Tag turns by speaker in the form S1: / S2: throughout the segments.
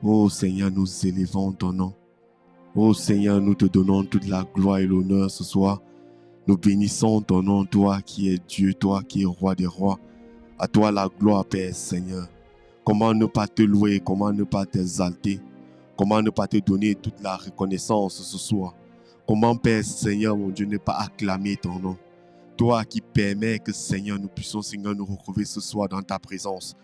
S1: Oh Seigneur, nous élevons ton nom. Oh Seigneur, nous te donnons toute la gloire et l'honneur ce soir. Nous bénissons ton nom, toi qui es Dieu, toi qui es roi des rois. À toi la gloire, Père Seigneur. Comment ne pas te louer, comment ne pas t'exalter, comment ne pas te donner toute la reconnaissance ce soir. Comment, Père Seigneur, mon Dieu, ne pas acclamer ton nom. Toi qui permets que, Seigneur, nous puissions, Seigneur, nous retrouver ce soir dans ta présence.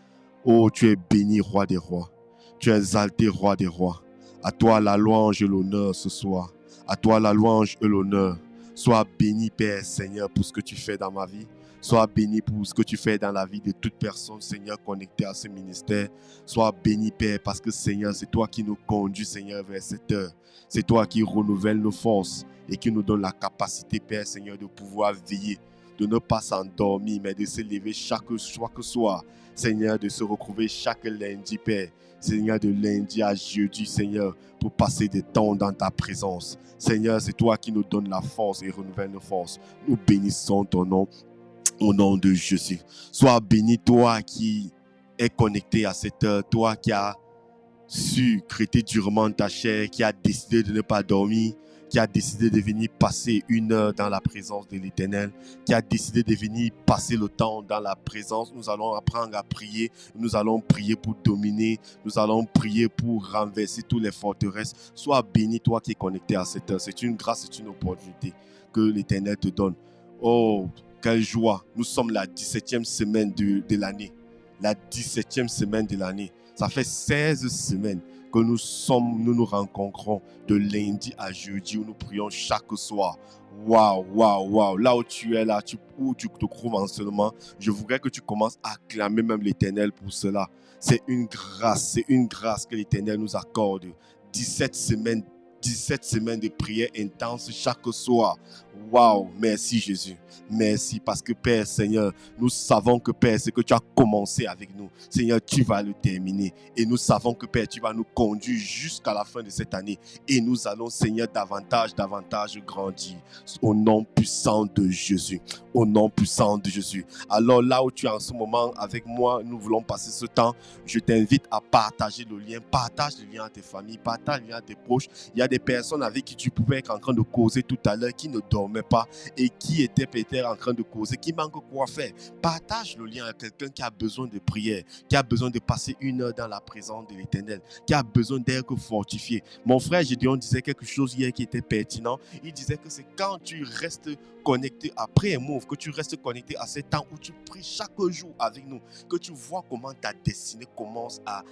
S1: Oh, tu es béni, roi des rois. Tu es exalté, roi des rois. À toi la louange et l'honneur ce soir. À toi la louange et l'honneur. Sois béni, Père Seigneur, pour ce que tu fais dans ma vie. Sois béni pour ce que tu fais dans la vie de toute personne, Seigneur, connectée à ce ministère. Sois béni, Père, parce que, Seigneur, c'est toi qui nous conduis, Seigneur, vers cette heure. C'est toi qui renouvelle nos forces et qui nous donne la capacité, Père, Seigneur, de pouvoir veiller, de ne pas s'endormir, mais de se lever chaque soir, Seigneur, de se retrouver chaque lundi, Père. Seigneur, de lundi à jeudi, Seigneur, pour passer des temps dans ta présence. Seigneur, c'est toi qui nous donnes la force et renouvelle nos forces. Nous bénissons ton nom au nom de Jésus. Sois béni, toi qui es connecté à cette heure, toi qui as su crêter durement ta chair, qui a décidé de ne pas dormir, qui a décidé de venir passer une heure dans la présence de l'Éternel, qui a décidé de venir passer le temps dans la présence. Nous allons apprendre à prier, nous allons prier pour dominer, nous allons prier pour renverser toutes les forteresses. Sois béni, toi qui es connecté à cette heure. C'est une grâce, c'est une opportunité que l'Éternel te donne. Oh, quelle joie! Nous sommes la 17e semaine de l'année. La 17e semaine de l'année. Ça fait 16 semaines que nous rencontrons de lundi à jeudi où nous prions chaque soir. Waouh. Là où tu es, où tu te trouves en ce moment, je voudrais que tu commences à acclamer même l'Éternel pour cela. C'est une grâce que l'Éternel nous accorde. 17 semaines de prière intense chaque soir. Waouh, merci Jésus. Merci parce que Père Seigneur, nous savons que Père, ce que tu as commencé avec nous, Seigneur, tu vas le terminer. Et nous savons que Père, tu vas nous conduire jusqu'à la fin de cette année. Et nous allons, Seigneur, davantage grandir. Au nom puissant de Jésus. Au nom puissant de Jésus. Alors là où tu es en ce moment avec moi, nous voulons passer ce temps. Je t'invite à partager le lien. Partage le lien à tes familles. Partage le lien à tes proches. Il y a des personnes avec qui tu pouvais être en train de causer tout à l'heure, qui ne dormaient pas et qui étaient peut-être en train de causer, qui manquent quoi faire. Partage le lien à quelqu'un qui a besoin de prière, qui a besoin de passer une heure dans la présence de l'Éternel, qui a besoin d'être fortifié. Mon frère Gédéon disait quelque chose hier qui était pertinent. Il disait que c'est quand tu restes connecté après Move, que tu restes connecté à ces temps où tu pries chaque jour avec nous, que tu vois comment ta destinée commence à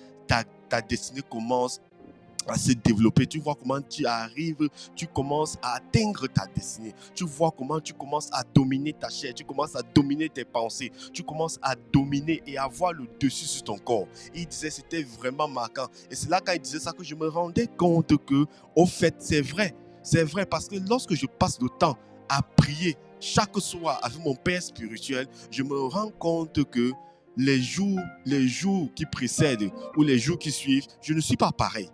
S1: se développer. Tu vois comment tu arrives, tu commences à atteindre ta destinée. Tu vois comment tu commences à dominer ta chair, tu commences à dominer tes pensées, tu commences à dominer et avoir le dessus sur ton corps. Il disait, c'était vraiment marquant. Et c'est là quand il disait ça que je me rendais compte que, au fait, c'est vrai parce que lorsque je passe le temps à prier chaque soir avec mon Père spirituel, je me rends compte que les jours qui précèdent ou les jours qui suivent, je ne suis pas pareil.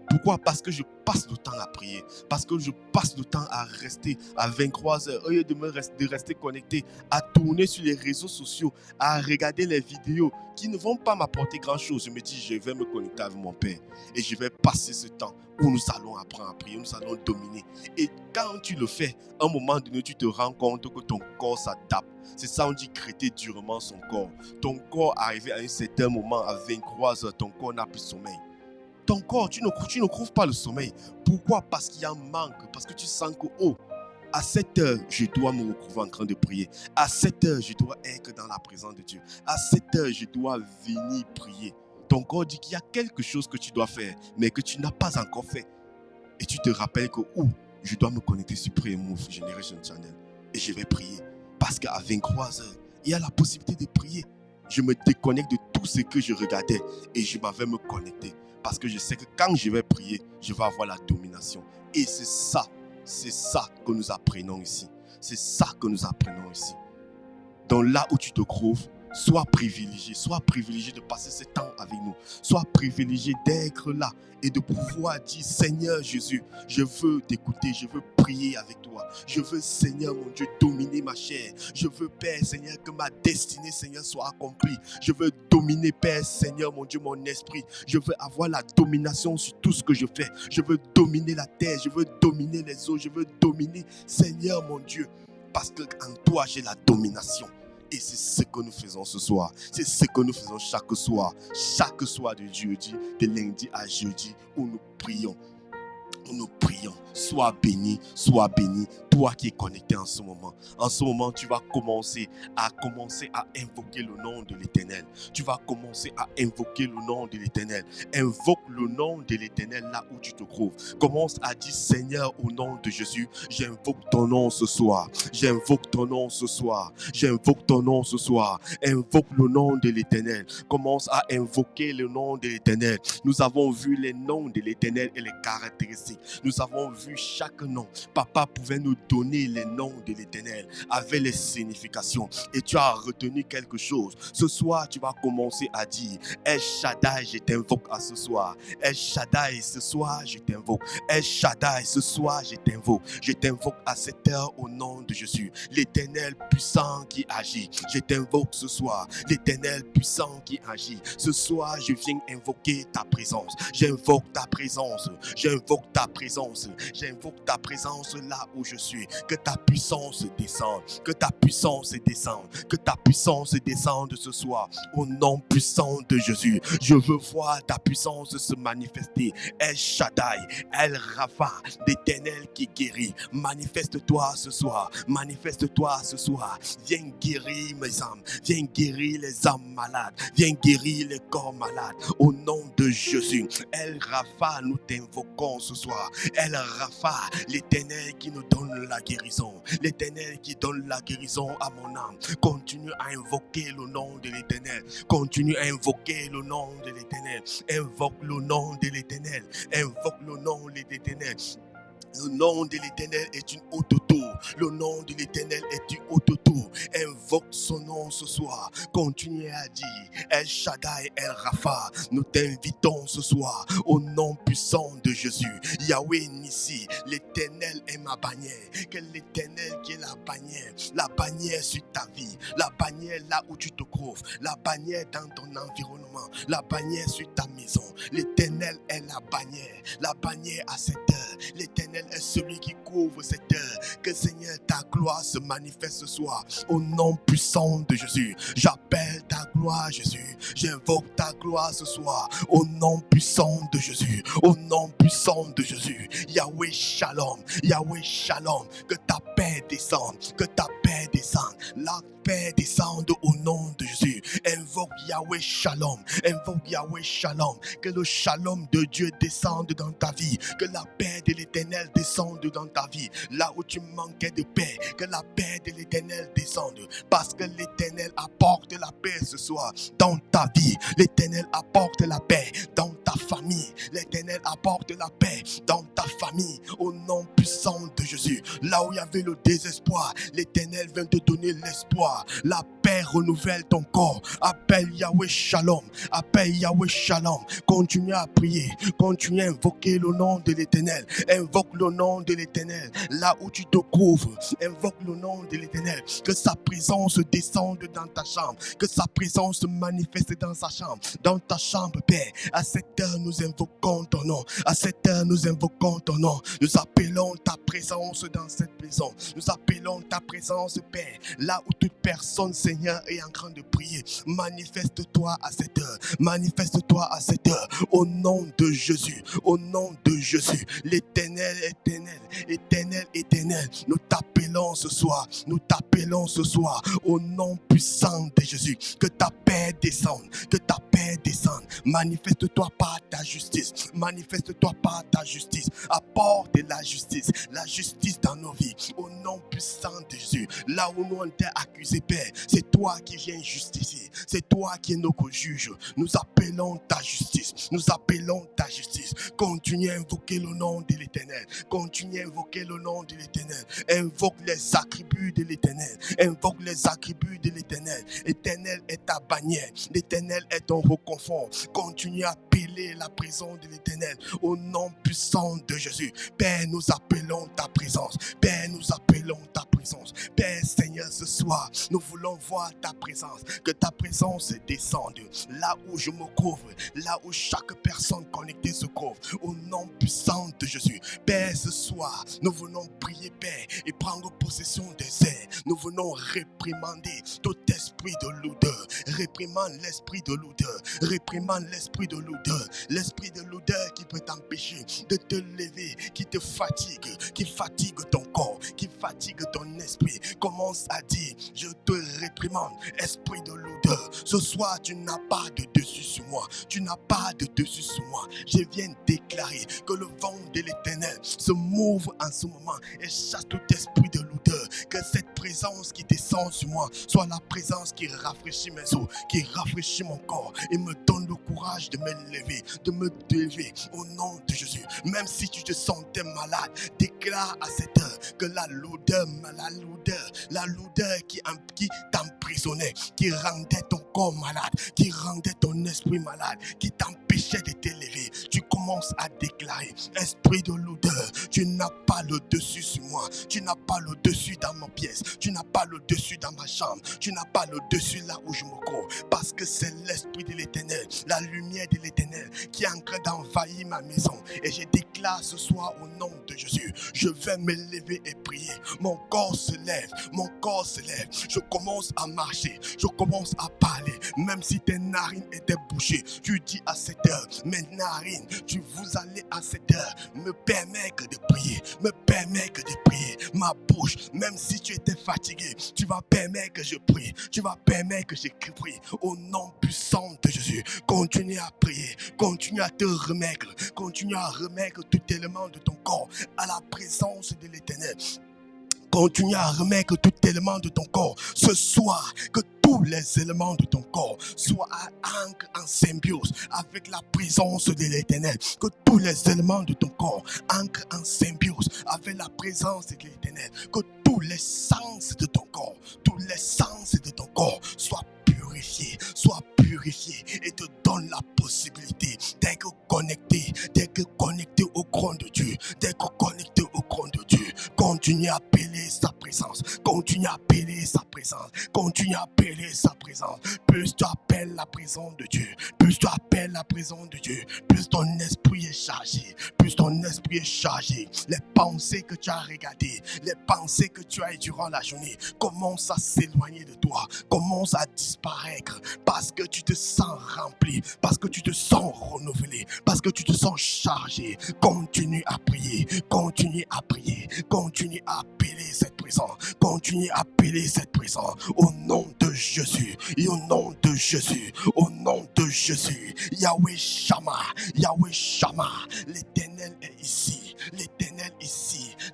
S1: Pourquoi? Parce que je passe le temps à prier. Parce que je passe le temps à rester à 23 heures. Au lieu de rester connecté, à tourner sur les réseaux sociaux, à regarder les vidéos qui ne vont pas m'apporter grand-chose. Je me dis, je vais me connecter avec mon Père. Et je vais passer ce temps où nous allons apprendre à prier, nous allons dominer. Et quand tu le fais, à un moment donné, tu te rends compte que ton corps s'adapte. C'est ça, on dit crêter durement son corps. Ton corps, arrivé à un certain moment, à 23 heures, ton corps n'a plus sommeil. Ton corps, tu ne trouves pas le sommeil. Pourquoi? Parce qu'il y a un manque. Parce que tu sens que, à 7 heures, je dois me retrouver en train de prier. À 7 heures, je dois être dans la présence de Dieu. À 7 heures, je dois venir prier. Ton corps dit qu'il y a quelque chose que tu dois faire, mais que tu n'as pas encore fait. Et tu te rappelles que, je dois me connecter sur Pray Move Generation Channel. Et je vais prier. Parce qu'à 23 heures, il y a la possibilité de prier. Je me déconnecte de tout ce que je regardais et je m'en vais me connecter. Parce que je sais que quand je vais prier, je vais avoir la domination. Et c'est ça que nous apprenons ici. C'est ça que nous apprenons ici. Donc là où tu te trouves, Sois privilégié de passer ce temps avec nous. Sois privilégié d'être là et de pouvoir dire, Seigneur Jésus, je veux t'écouter, je veux prier avec toi. Je veux, Seigneur mon Dieu, dominer ma chair. Je veux, Père Seigneur, que ma destinée, Seigneur, soit accomplie. Je veux dominer, Père Seigneur, mon Dieu, mon esprit. Je veux avoir la domination sur tout ce que je fais. Je veux dominer la terre, je veux dominer les eaux, je veux dominer, Seigneur mon Dieu, parce qu'en toi, j'ai la domination. Et c'est ce que nous faisons ce soir. C'est ce que nous faisons chaque soir de jeudi, de lundi à jeudi, où nous prions. Nous prions, sois béni, toi qui es connecté en ce moment. En ce moment, tu vas commencer à invoquer le nom de l'Éternel. Tu vas commencer à invoquer le nom de l'Éternel. Invoque le nom de l'Éternel là où tu te trouves. Commence à dire, Seigneur, au nom de Jésus, j'invoque ton nom ce soir. J'invoque ton nom ce soir. J'invoque ton nom ce soir. Invoque le nom de l'Éternel. Commence à invoquer le nom de l'Éternel. Nous avons vu les noms de l'Éternel et les caractéristiques. Nous avons vu chaque nom. Papa pouvait nous donner les noms de l'Éternel avec les significations. Et tu as retenu quelque chose. Ce soir, tu vas commencer à dire, El Shaddai, je t'invoque à ce soir. El Shaddai, ce soir, je t'invoque. El Shaddai, ce soir, je t'invoque. Je t'invoque à cette heure au nom de Jésus. L'Éternel puissant qui agit. Je t'invoque ce soir. L'Éternel puissant qui agit. Ce soir, je viens invoquer ta présence. J'invoque ta présence. J'invoque ta présence. J'invoque ta présence là où je suis. Que ta puissance descende. Que ta puissance descende. Que ta puissance descende ce soir. Au nom puissant de Jésus. Je veux voir ta puissance se manifester. El Shaddai, El Rapha, l'Éternel qui guérit. Manifeste-toi ce soir. Manifeste-toi ce soir. Viens guérir mes âmes. Viens guérir les âmes malades. Viens guérir les corps malades. Au nom de Jésus. El Rapha, nous t'invoquons ce soir. El Rapha, l'Éternel qui nous donne la guérison. L'Éternel qui donne la guérison à mon âme. Continue à invoquer le nom de l'Éternel. Continue à invoquer le nom de l'Éternel. Invoque le nom de l'Éternel. Invoque le nom de l'Éternel. Le nom de l'Éternel est une haute tour. Le nom de l'Éternel est une haute tour. Invoque son nom ce soir. Continuez à dire El Shaddai, El Rapha. Nous t'invitons ce soir au nom puissant de Jésus. Yahweh Nissi, l'Éternel est ma bannière. Que l'Éternel qui est la bannière sur ta vie, la bannière là où tu te trouves, la bannière dans ton environnement, la bannière sur ta maison. L'Éternel est la bannière à cette heure. L'Éternel est celui qui couvre cette heure. Que Seigneur, ta gloire se manifeste ce soir au nom puissant de Jésus. J'appelle ta gloire, Jésus. J'invoque ta gloire ce soir au nom puissant de Jésus. Au nom puissant de Jésus. Yahweh Shalom. Yahweh Shalom. Que ta paix descende. Que ta paix descende. La paix descende au nom de Jésus. Invoque Yahweh Shalom. Invoque Yahweh Shalom. Que le shalom de Dieu descende dans ta vie. Que la paix de l'Éternel descende dans ta vie. Là où tu manquais de paix, que la paix de l'Éternel descende. Parce que l'Éternel apporte la paix ce soir dans ta vie. L'Éternel apporte la paix dans ta famille. L'Éternel apporte la paix dans ta famille. Au nom puissant de Jésus. Là où il y avait le désespoir, l'Éternel vient te donner l'espoir. La paix renouvelle ton corps. Appelle Yahweh Shalom. Appelle Yahweh Shalom. Continue à prier. Continue à invoquer le nom de l'Éternel. Invoque le nom de l'Éternel. Là où tu te trouves, invoque le nom de l'Éternel. Que sa présence descende dans ta chambre. Que sa présence se manifeste dans sa chambre. Dans ta chambre, Père. À cette heure, nous invoquons ton nom. À cette heure, nous invoquons ton nom. Nous appelons ta présence dans cette maison. Nous appelons ta présence, Père. Là où toute personne, Seigneur, est en train de prier. Manifeste-toi à cette heure. Manifeste-toi à cette heure. Au nom de Jésus. Au nom de Jésus. L'Éternel, éternel, éternel, éternel. Nous t'appelons ce soir. Nous t'appelons ce soir. Au nom puissant de Jésus. Que ta paix descende. Que ta paix descende. demande, manifeste-toi par ta justice, manifeste-toi par ta justice, apporte la justice dans nos vies, au nom puissant de Jésus. Là où nous on t'a accusé, Père, c'est toi qui viens justifier, c'est toi qui es notre juge. Nous appelons ta justice, nous appelons ta justice. Continue à invoquer le nom de l'Éternel, continue à invoquer le nom de l'Éternel, invoque les attributs de l'Éternel, invoque les attributs de l'Éternel. L'Éternel est ta bannière, l'Éternel est ton reconfort. Continue à appeler la présence de l'Éternel au nom puissant de Jésus. Père, nous appelons ta présence, Père, nous appelons ta présence. Père Seigneur, ce soir, nous voulons voir ta présence, que ta présence descende là où je me couvre, là où chaque personne connectée se couvre, au nom puissant de Jésus. Père, ce soir, nous venons prier, Père, et prendre possession des airs. Nous venons réprimander tout esprit de l'odeur, réprimande l'esprit de l'odeur, réprimande l'esprit de l'odeur, l'esprit de l'odeur qui peut t'empêcher de te lever, qui te fatigue, qui fatigue ton corps, qui fatigue ton esprit. Commence à dire, je te réprimande, esprit de l'odeur. Ce soir, tu n'as pas de dessus sur moi, tu n'as pas de dessus sur moi. Je viens déclarer que le vent de l'Éternel se mouve en ce moment et chasse tout esprit de l'odeur. Que cette présence qui descend sur moi soit la présence qui rafraîchit mes os, qui rafraîchit mon corps et me donne le courage de me lever, au nom de Jésus. Même si tu te sentais malade, déclare à cette heure que la lourdeur qui t'emprisonnait, qui rendait ton corps malade, qui rendait ton esprit malade, qui t'empêchait de t'élever, tu commences à déclarer, esprit de l'odeur, tu n'as pas le dessus sur moi, tu n'as pas le dessus dans ma pièce, tu n'as pas le dessus dans ma chambre, tu n'as pas le dessus là où je me cours, parce que c'est l'esprit de l'Éternel, la lumière de l'Éternel qui est en train d'envahir ma maison. Et je déclare ce soir au nom de Jésus, je vais me lever et prier. Mon corps se lève, mon corps se lève. Je commence à marcher, je commence à parler. Même si tes narines étaient bouchées, tu dis à cette heure, mes narines, vous allez à cette heure me permettre de prier, me permettre de prier. Ma bouche, même si tu étais fatigué, tu vas permettre que je prie, tu vas permettre que je prie. Au nom puissant de Jésus, continue à prier, continue à te remettre, continue à remettre tout élément de ton corps à la présence de l'Éternel. Continue à remettre tout élément de ton corps ce soir, que tous les éléments de ton corps soient en symbiose avec la présence de l'Éternel. Que tous les éléments de ton corps entrent en symbiose avec la présence de l'Éternel. Que tous les sens de ton corps, soient purifiés et te donnent la possibilité d'être connecté au trône de Dieu, Continue à appeler sa présence, continue à appeler sa présence, Plus tu appelles la présence de Dieu, plus ton esprit est chargé, les pensées que tu as regardées, les pensées que tu as eues durant la journée commencent à s'éloigner de toi, commencent à disparaître, parce que tu te sens rempli, parce que tu te sens renouvelé, parce que tu te sens chargé. Continue à prier, continue à appeler cette présence, au nom de Jésus, Yahweh Shammah, l'Éternel est ici,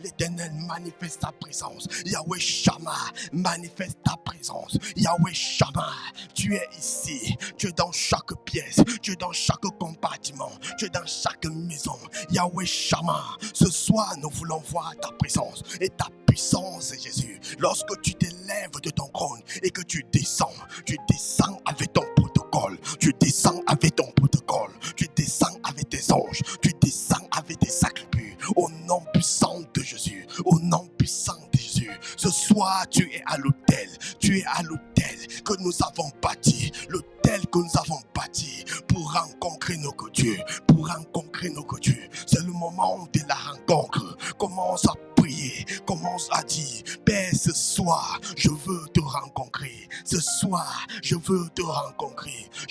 S1: l'Éternel manifeste ta présence, Yahweh Shammah, manifeste ta présence, Yahweh Shammah, tu es ici, tu es dans chaque pièce, tu es dans chaque compartiment, tu es dans chaque maison, Yahweh Shammah, ce soir nous voulons voir ta présence et ta puissance, Jésus. Lorsque tu t'élèves de ton trône et que tu descends avec ton protocole, tu descends avec tes anges, tu descends avec tes attributs, au nom puissant de Jésus, ce soir tu es à l'autel, que nous avons bâti, pour rencontrer notre Dieu, c'est le moment de la rencontre. Commence à prier, commence à dire, Père, ce soir, je veux te rencontrer. Je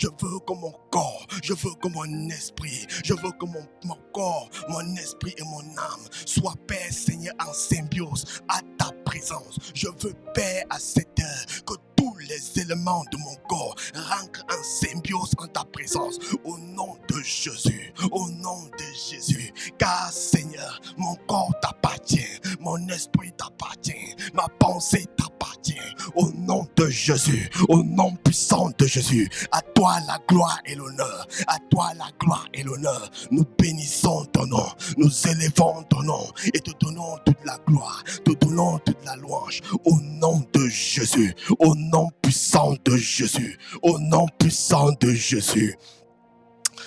S1: veux que mon corps, je veux que mon esprit, je veux que mon corps, mon esprit et mon âme soient, Père Seigneur, en symbiose à ta présence. Je veux, Père, à cette heure, que tous les éléments de mon corps rentrent en symbiose en ta présence. Au nom de Jésus, au nom de Jésus. Car Seigneur, mon corps t'appartient, mon esprit t'appartient, ma pensée t'appartient. Au nom de Jésus, au nom puissant de Jésus, à toi la gloire et l'honneur, à toi la gloire et l'honneur. Nous bénissons ton nom, nous élevons ton nom et te donnons toute la gloire, te donnons toute la louange. Au nom de Jésus, au nom puissant de Jésus, au nom puissant de Jésus,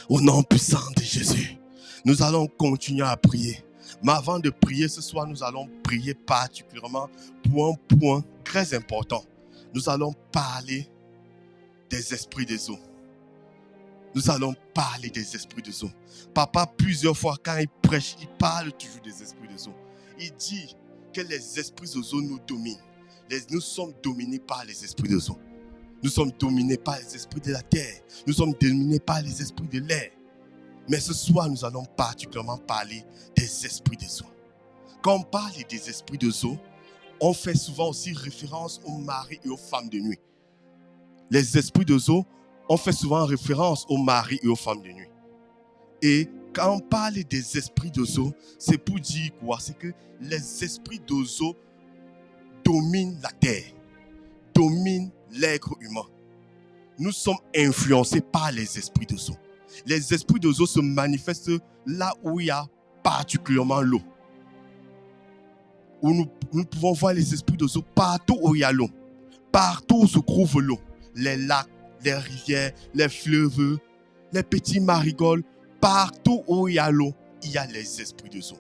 S1: au nom puissant de Jésus. Nous allons continuer à prier. Mais avant de prier ce soir, nous allons prier particulièrement pour un point très important. Nous allons parler des esprits des eaux. Nous allons parler des esprits des eaux. Papa, plusieurs fois, quand il prêche, il parle toujours des esprits des eaux. Il dit que les esprits des eaux nous dominent. Nous sommes dominés par les esprits des eaux. Nous sommes dominés par les esprits de la terre. Nous sommes dominés par les esprits de l'air. Mais ce soir, nous allons particulièrement parler des esprits des eaux. Quand on parle des esprits des eaux, on fait souvent aussi référence aux maris et aux femmes de nuit. Les esprits des eaux, on fait souvent référence aux maris et aux femmes de nuit. Et quand on parle des esprits des eaux, c'est pour dire quoi? C'est que les esprits des eaux dominent la terre, dominent l'être humain. Nous sommes influencés par les esprits des eaux. Les esprits des eaux se manifestent là où il y a particulièrement l'eau. Où nous pouvons voir les esprits des eaux partout où il y a l'eau. Partout où se trouve l'eau. Les lacs, les rivières, les fleuves, les petits marigolds. Partout où il y a l'eau, il y a les esprits des eaux.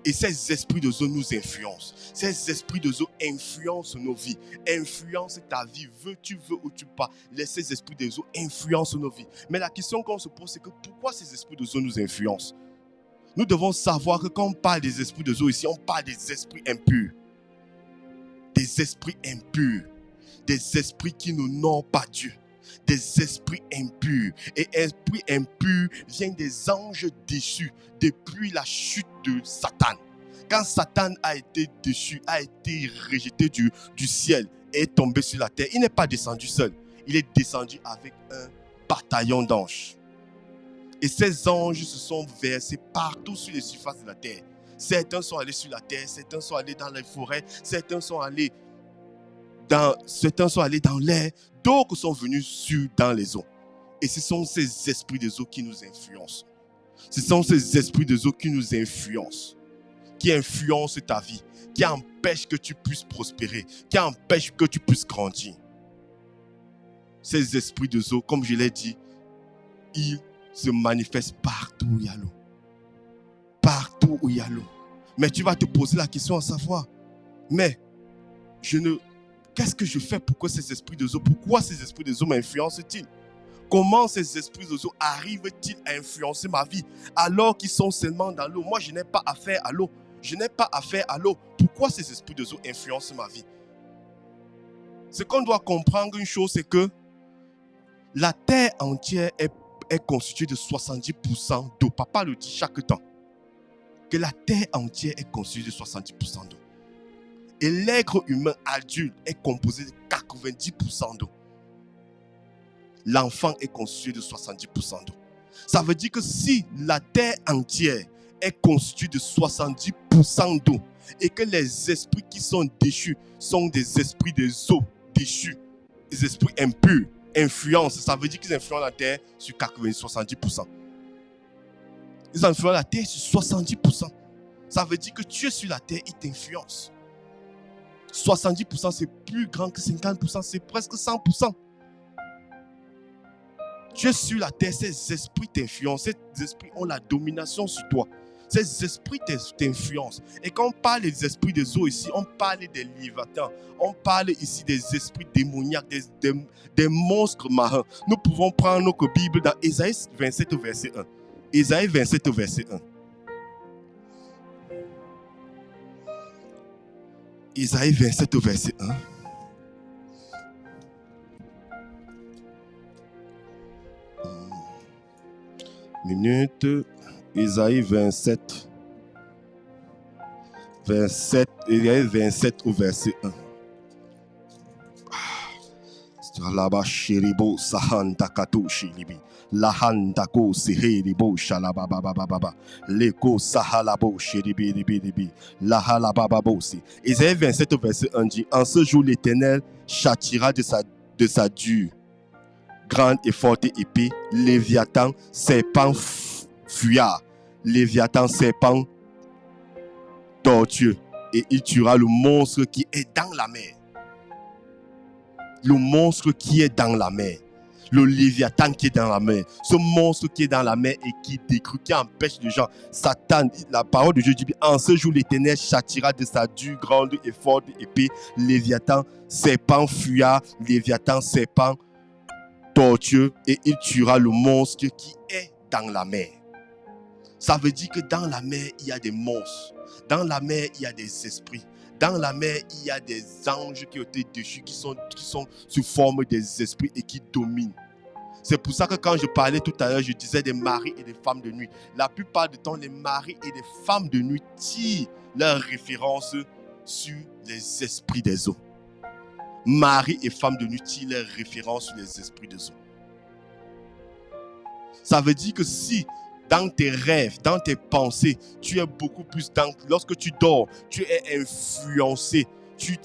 S1: Et ces esprits des eaux nous influencent. Ces esprits des eaux influencent nos vies, influencent ta vie. Veux-tu ou tu pas, ces esprits des eaux influencent nos vies. Mais la question qu'on se pose, c'est que pourquoi ces esprits des eaux nous influencent? Nous devons savoir que quand on parle des esprits des eaux ici, on parle des esprits impurs. Des esprits impurs. Des esprits qui n'honorent pas Dieu. Des esprits impurs. Et esprits impurs viennent des anges déchus depuis la chute de Satan. Quand Satan a été déchu, a été rejeté du ciel et est tombé sur la terre, il n'est pas descendu seul. Il est descendu avec un bataillon d'anges. Et ces anges se sont versés partout sur les surfaces de la terre. Certains sont allés sur la terre, certains sont allés dans les forêts, certains sont allés dans l'air, d'autres sont venus dans les eaux. Et ce sont ces esprits des eaux qui nous influencent. Ce sont ces esprits des eaux qui nous influencent, qui influencent ta vie, qui empêchent que tu puisses prospérer, qui empêchent que tu puisses grandir. Ces esprits des eaux, comme je l'ai dit, ils se manifestent partout où il y a l'eau. Partout où il y a l'eau. Mais tu vas te poser la question à savoir, mais qu'est-ce que je fais pour que ces esprits des eaux, pourquoi ces esprits des eaux m'influencent-ils? Comment ces esprits des eaux arrivent-ils à influencer ma vie alors qu'ils sont seulement dans l'eau? Moi, je n'ai pas affaire à l'eau. Je n'ai pas affaire à l'eau. Pourquoi ces esprits des eaux influencent ma vie? Ce qu'on doit comprendre une chose, c'est que la terre entière est constituée de 70% d'eau. Papa le dit chaque temps. Que la terre entière est constituée de 70% d'eau. Et l'être humain adulte est composé de 90% d'eau. L'enfant est constitué de 70% d'eau. Ça veut dire que si la terre entière est constituée de 70% d'eau et que les esprits qui sont déchus sont des esprits des eaux déchus, des esprits impurs, influencent, ça veut dire qu'ils influencent la terre sur 70%. Ils influencent la terre sur 70%. Ça veut dire que tu es sur la terre, ils t'influencent. 70%, c'est plus grand que 50%, c'est presque 100%. Tu es sur la terre, ces esprits t'influencent, ces esprits ont la domination sur toi. Ces esprits t'influencent. Et quand on parle des esprits des eaux ici, on parle des léviathans. On parle ici des esprits démoniaques, des monstres marins. Nous pouvons prendre notre Bible dans Ésaïe 27, verset 1. Ésaïe 27, verset 1. Ésaïe 27, verset 1. Minute. Ésaïe 27. Ésaïe 27 au verset 1. Laba shiribo sahanda kato shiribi. Lahanda ko sihiribo shalababababa. Leko sahalabo shiribi ribi ribi. Lahalabababosi. Isaïe 27 verset 1 dit: En ce jour, l'Éternel châtira de sa dure, grande et forte épée, Léviathan, serpent fuyard, Léviathan, serpent tortueux, et il tuera le monstre qui est dans la mer. Le monstre qui est dans la mer. Le Léviathan qui est dans la mer. Ce monstre qui est dans la mer et qui détruit, qui empêche les gens. Satan, la parole de Dieu dit: en ce jour, l'Éternel châtira de sa dure, grande et forte épée, Léviathan, serpent fuyard, Léviathan, serpent tortueux, et il tuera le monstre qui est dans la mer. Ça veut dire que dans la mer, il y a des monstres. Dans la mer, il y a des esprits. Dans la mer, il y a des anges qui ont été déchus, qui sont sous forme des esprits et qui dominent. C'est pour ça que quand je parlais tout à l'heure, je disais des maris et des femmes de nuit. La plupart du temps, les maris et les femmes de nuit tirent leur référence sur les esprits des eaux. Maris et femmes de nuit tirent leur référence sur les esprits des eaux. Ça veut dire que si dans tes rêves, dans tes pensées, tu es beaucoup plus dans... Lorsque tu dors, tu es influencé. Tu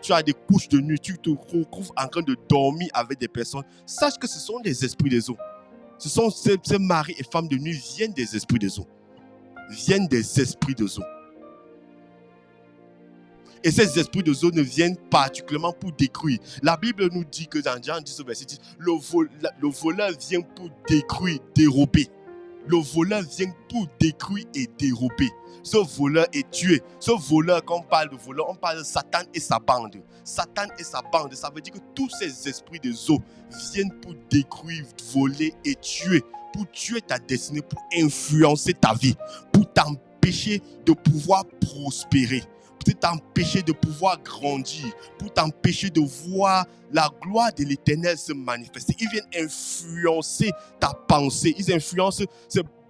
S1: as des couches de nuit, tu te retrouves en train de dormir avec des personnes. Sache que ce sont des esprits des eaux. Ce sont ces maris et femmes de nuit viennent des esprits des eaux. Viennent des esprits des eaux. Et ces esprits des eaux ne viennent particulièrement pour détruire. La Bible nous dit que dans Jean 10 verset 10, le voleur vient pour détruire, dérober. Le voleur vient pour détruire et dérober. Ce voleur est tué. Ce voleur, quand on parle de voleur, on parle de Satan et sa bande. Satan et sa bande, ça veut dire que tous ces esprits des eaux viennent pour détruire, voler et tuer. Pour tuer ta destinée, pour influencer ta vie, pour t'empêcher de pouvoir prospérer, pour t'empêcher de pouvoir grandir, pour t'empêcher de voir la gloire de l'Éternel se manifester. Ils viennent influencer ta pensée. Ils influencent.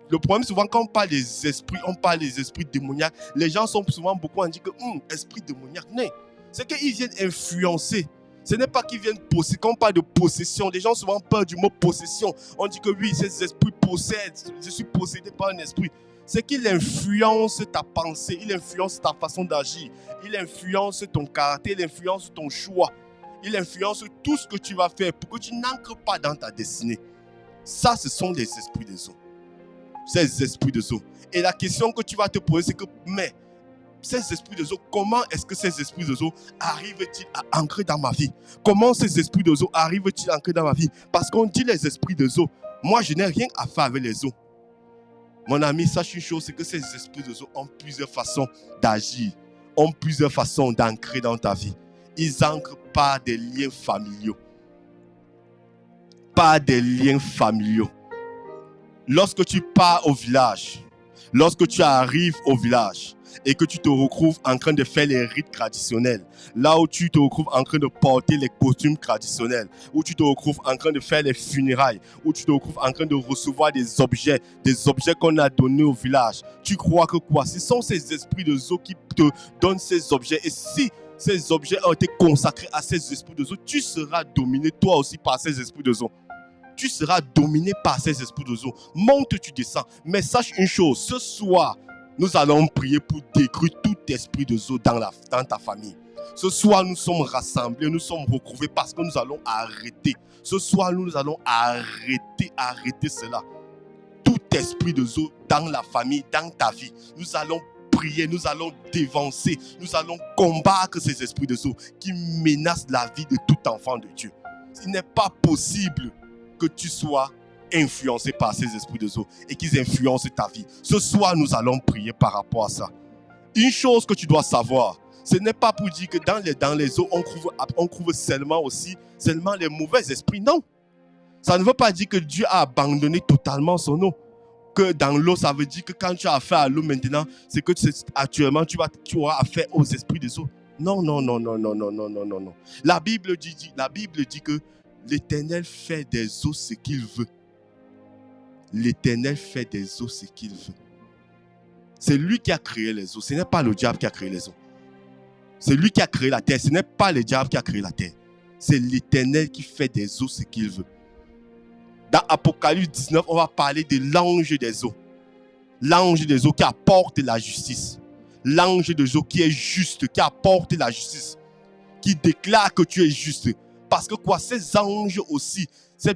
S1: Le problème, souvent, quand on parle des esprits, on parle des esprits démoniaques. Les gens sont souvent beaucoup à dire que esprit démoniaque. Non, c'est qu'ils viennent influencer. Ce n'est pas qu'ils viennent posséder. Quand on parle de possession, les gens souvent peur du mot possession. On dit que oui, ces esprits possèdent. Je suis possédé par un esprit. C'est qu'il influence ta pensée, il influence ta façon d'agir, il influence ton caractère, il influence ton choix, il influence tout ce que tu vas faire pour que tu n'ancres pas dans ta destinée. Ça, ce sont les esprits des eaux. Ces esprits des eaux. Et la question que tu vas te poser, c'est que, mais, ces esprits des eaux, comment est-ce que ces esprits des eaux arrivent-ils à ancrer dans ma vie? Comment ces esprits des eaux arrivent-ils à ancrer dans ma vie? Parce qu'on dit les esprits des eaux. Moi, je n'ai rien à faire avec les eaux. Mon ami, sache une chose, c'est que ces esprits de eau ont plusieurs façons d'agir, ont plusieurs façons d'ancrer dans ta vie. Ils ancrent par des liens familiaux. Par des liens familiaux. Lorsque tu pars au village, lorsque tu arrives au village et que tu te retrouves en train de faire les rites traditionnels, là où tu te retrouves en train de porter les costumes traditionnels, où tu te retrouves en train de faire les funérailles, où tu te retrouves en train de recevoir des objets qu'on a donnés au village. Tu crois que quoi? Ce sont ces esprits de eau qui te donnent ces objets. Et si ces objets ont été consacrés à ces esprits de eau, tu seras dominé toi aussi par ces esprits de eau. Tu seras dominé par ces esprits de eau. Monte, tu descends. Mais sache une chose, ce soir, nous allons prier pour détruire tout esprit de eau dans ta famille. Ce soir, nous sommes rassemblés, nous sommes regroupés parce que nous allons arrêter. Ce soir, nous allons arrêter cela. Tout esprit de eau dans la famille, dans ta vie. Nous allons prier, nous allons dévancer, nous allons combattre ces esprits de eau qui menacent la vie de tout enfant de Dieu. Il n'est pas possible que tu sois influencé par ces esprits de eau et qu'ils influencent ta vie. Ce soir, nous allons prier par rapport à ça. Une chose que tu dois savoir, ce n'est pas pour dire que dans les eaux, on trouve seulement les mauvais esprits. Non. Ça ne veut pas dire que Dieu a abandonné totalement son eau. Que dans l'eau, ça veut dire que quand tu as affaire à l'eau maintenant, c'est que actuellement, tu auras affaire aux esprits des eaux. Non. La Bible dit que l'Éternel fait des eaux ce qu'il veut. L'Éternel fait des eaux ce qu'il veut. C'est lui qui a créé les eaux. Ce n'est pas le diable qui a créé les eaux. C'est lui qui a créé la terre. Ce n'est pas le diable qui a créé la terre. C'est l'Éternel qui fait des eaux ce qu'il veut. Dans Apocalypse 19, on va parler de l'ange des eaux. L'ange des eaux qui apporte la justice. L'ange des eaux qui est juste, qui apporte la justice. Qui déclare que tu es juste. Parce que quoi, ces anges aussi, ces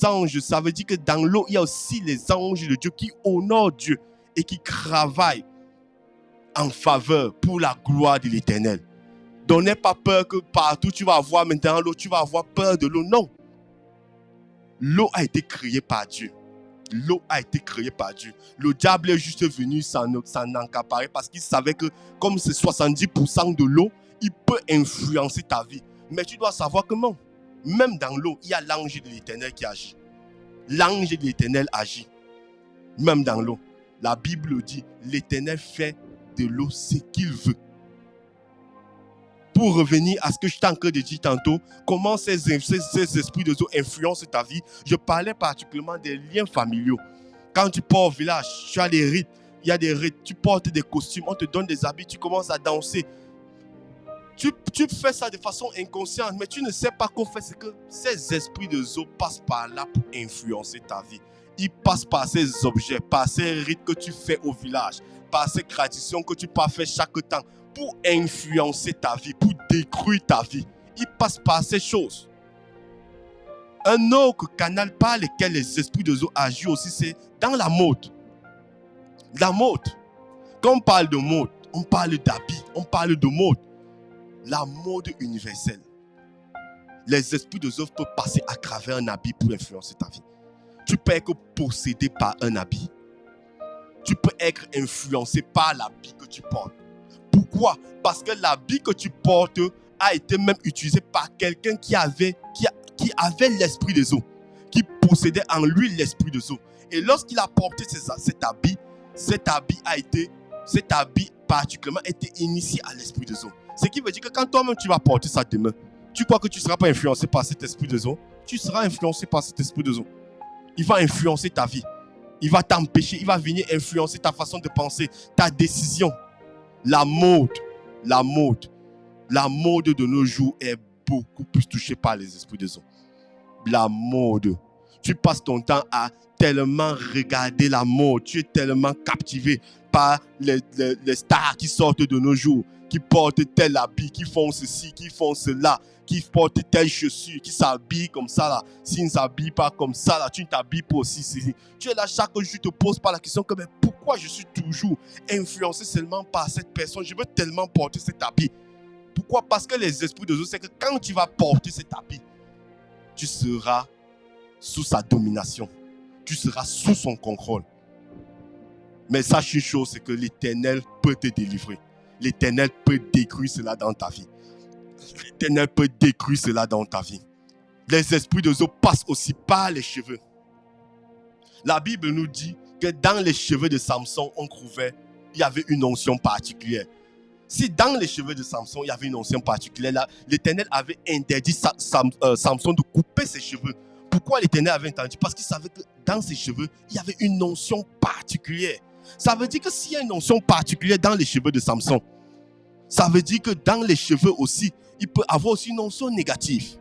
S1: anges, ça veut dire que dans l'eau, il y a aussi les anges de Dieu qui honorent Dieu et qui travaillent en faveur pour la gloire de l'Éternel. Donc n'aie pas peur que partout tu vas avoir maintenant l'eau, tu vas avoir peur de l'eau. Non. L'eau a été créée par Dieu. L'eau a été créée par Dieu. Le diable est juste venu s'en accaparer parce qu'il savait que comme c'est 70% de l'eau, il peut influencer ta vie. Mais tu dois savoir que non. Même dans l'eau, il y a l'ange de l'Éternel qui agit. L'ange de l'Éternel agit. Même dans l'eau. La Bible dit, l'Éternel fait de l'eau ce qu'il veut. Pour revenir à ce que je t'ai encore dit tantôt, comment ces esprits de eau influencent ta vie, je parlais particulièrement des liens familiaux. Quand tu pars au village, tu as des rites, il y a des rites, tu portes des costumes, on te donne des habits, tu commences à danser. Tu fais ça de façon inconsciente, mais tu ne sais pas qu'on fait, c'est que ces esprits de eau passent par là pour influencer ta vie. Ils passent par ces objets, par ces rites que tu fais au village, par ces traditions que tu peux faire chaque temps, pour influencer ta vie, pour détruire ta vie. Ils passent par ces choses. Un autre canal par lequel les esprits de eau agissent aussi, c'est dans la mode. La mode. Quand on parle de mode, on parle d'habits, on parle de mode. La mode universelle. Les esprits de eau peuvent passer à travers un habit pour influencer ta vie. Tu peux être possédé par un habit. Tu peux être influencé par l'habit que tu portes. Pourquoi? Parce que l'habit que tu portes a été même utilisé par quelqu'un qui avait l'esprit des eaux, qui possédait en lui l'esprit des eaux. Et lorsqu'il a porté cet habit particulièrement été initié à l'esprit des eaux. Ce qui veut dire que quand toi-même tu vas porter ça demain, tu crois que tu ne seras pas influencé par cet esprit des eaux? Tu seras influencé par cet esprit des eaux. Il va influencer ta vie. Il va t'empêcher, il va venir influencer ta façon de penser, ta décision. La mode de nos jours est beaucoup plus touchée par les esprits des eaux. La mode. Tu passes ton temps à tellement regarder la mode. Tu es tellement captivé par les stars qui sortent de nos jours, qui portent tel habit, qui font ceci, qui font cela, qui portent telle chaussure, qui s'habillent comme ça là. S'ils ne s'habillent pas comme ça là, tu ne t'habilles pas aussi. Tu es là chaque jour, tu te poses pas la question que mais pourquoi je suis toujours influencé seulement par cette personne? Je veux tellement porter cet habit. Pourquoi? Parce que les esprits de Dieu, c'est que quand tu vas porter cet habit, tu seras sous sa domination. Tu seras sous son contrôle. Mais sache une chose, c'est que l'Éternel peut te délivrer. L'Éternel peut détruire cela dans ta vie. L'Éternel peut détruire cela dans ta vie. Les esprits de Dieu passent aussi par les cheveux. La Bible nous dit que dans les cheveux de Samson, il y avait une onction particulière. Si dans les cheveux de Samson, il y avait une onction particulière, là, l'Éternel avait interdit Samson de couper ses cheveux. Pourquoi l'Éternel avait interdit? Parce qu'il savait que dans ses cheveux, il y avait une onction particulière. Ça veut dire que s'il y a une onction particulière dans les cheveux de Samson, ça veut dire que dans les cheveux aussi, il peut avoir aussi une onction négative.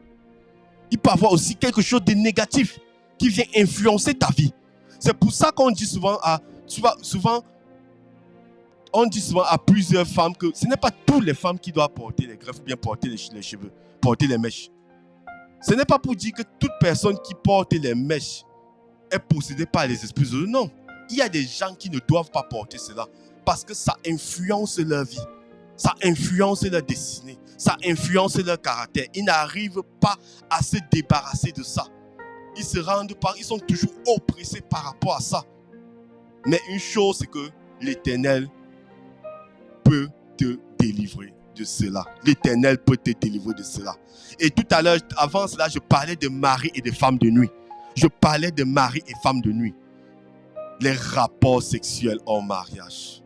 S1: Il peut avoir aussi quelque chose de négatif qui vient influencer ta vie. C'est pour ça qu'on dit souvent on dit souvent à plusieurs femmes que ce n'est pas toutes les femmes qui doivent porter les greffes ou bien porter les cheveux, porter les mèches. Ce n'est pas pour dire que toute personne qui porte les mèches est possédée par les esprits de Dieu. Non. Il y a des gens qui ne doivent pas porter cela parce que ça influence leur vie. Ça influence leur destinée. Ça influence leur caractère. Ils n'arrivent pas à se débarrasser de ça. Ils sont toujours oppressés par rapport à ça. Mais une chose, c'est que l'Éternel peut te délivrer de cela. L'Éternel peut te délivrer de cela. Et tout à l'heure, avant cela, je parlais de mari et de femmes de nuit. Je parlais de mari et femmes de nuit. Les rapports sexuels en mariage.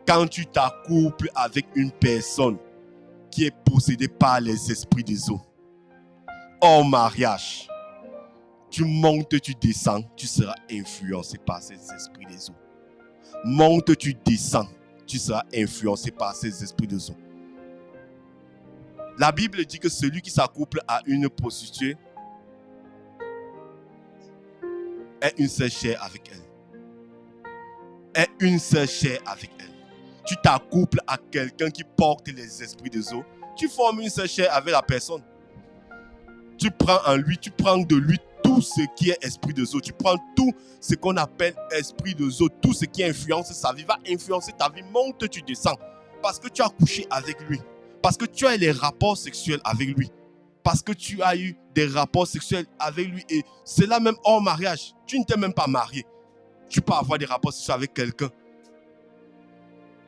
S1: Quand tu t'accouples avec une personne qui est possédée par les esprits des eaux, en mariage, tu montes, tu descends, tu seras influencé par ces esprits des eaux. Monte, tu descends, tu seras influencé par ces esprits des eaux. La Bible dit que celui qui s'accouple à une prostituée est une seule chair avec elle. Est une seule chair avec elle. Tu t'accouples à quelqu'un qui porte les esprits de Zo. Tu formes une seule chair avec la personne. Tu prends en lui, tu prends de lui tout ce qui est esprit de Zo. Tu prends tout ce qu'on appelle esprit de Zo. Tout ce qui influence sa vie, va influencer ta vie. Monte, tu descends. Parce que tu as couché avec lui. Parce que tu as eu les rapports sexuels avec lui. Parce que tu as eu des rapports sexuels avec lui. Et c'est là même hors mariage. Tu ne t'es même pas marié. Tu peux avoir des rapports sexuels avec quelqu'un.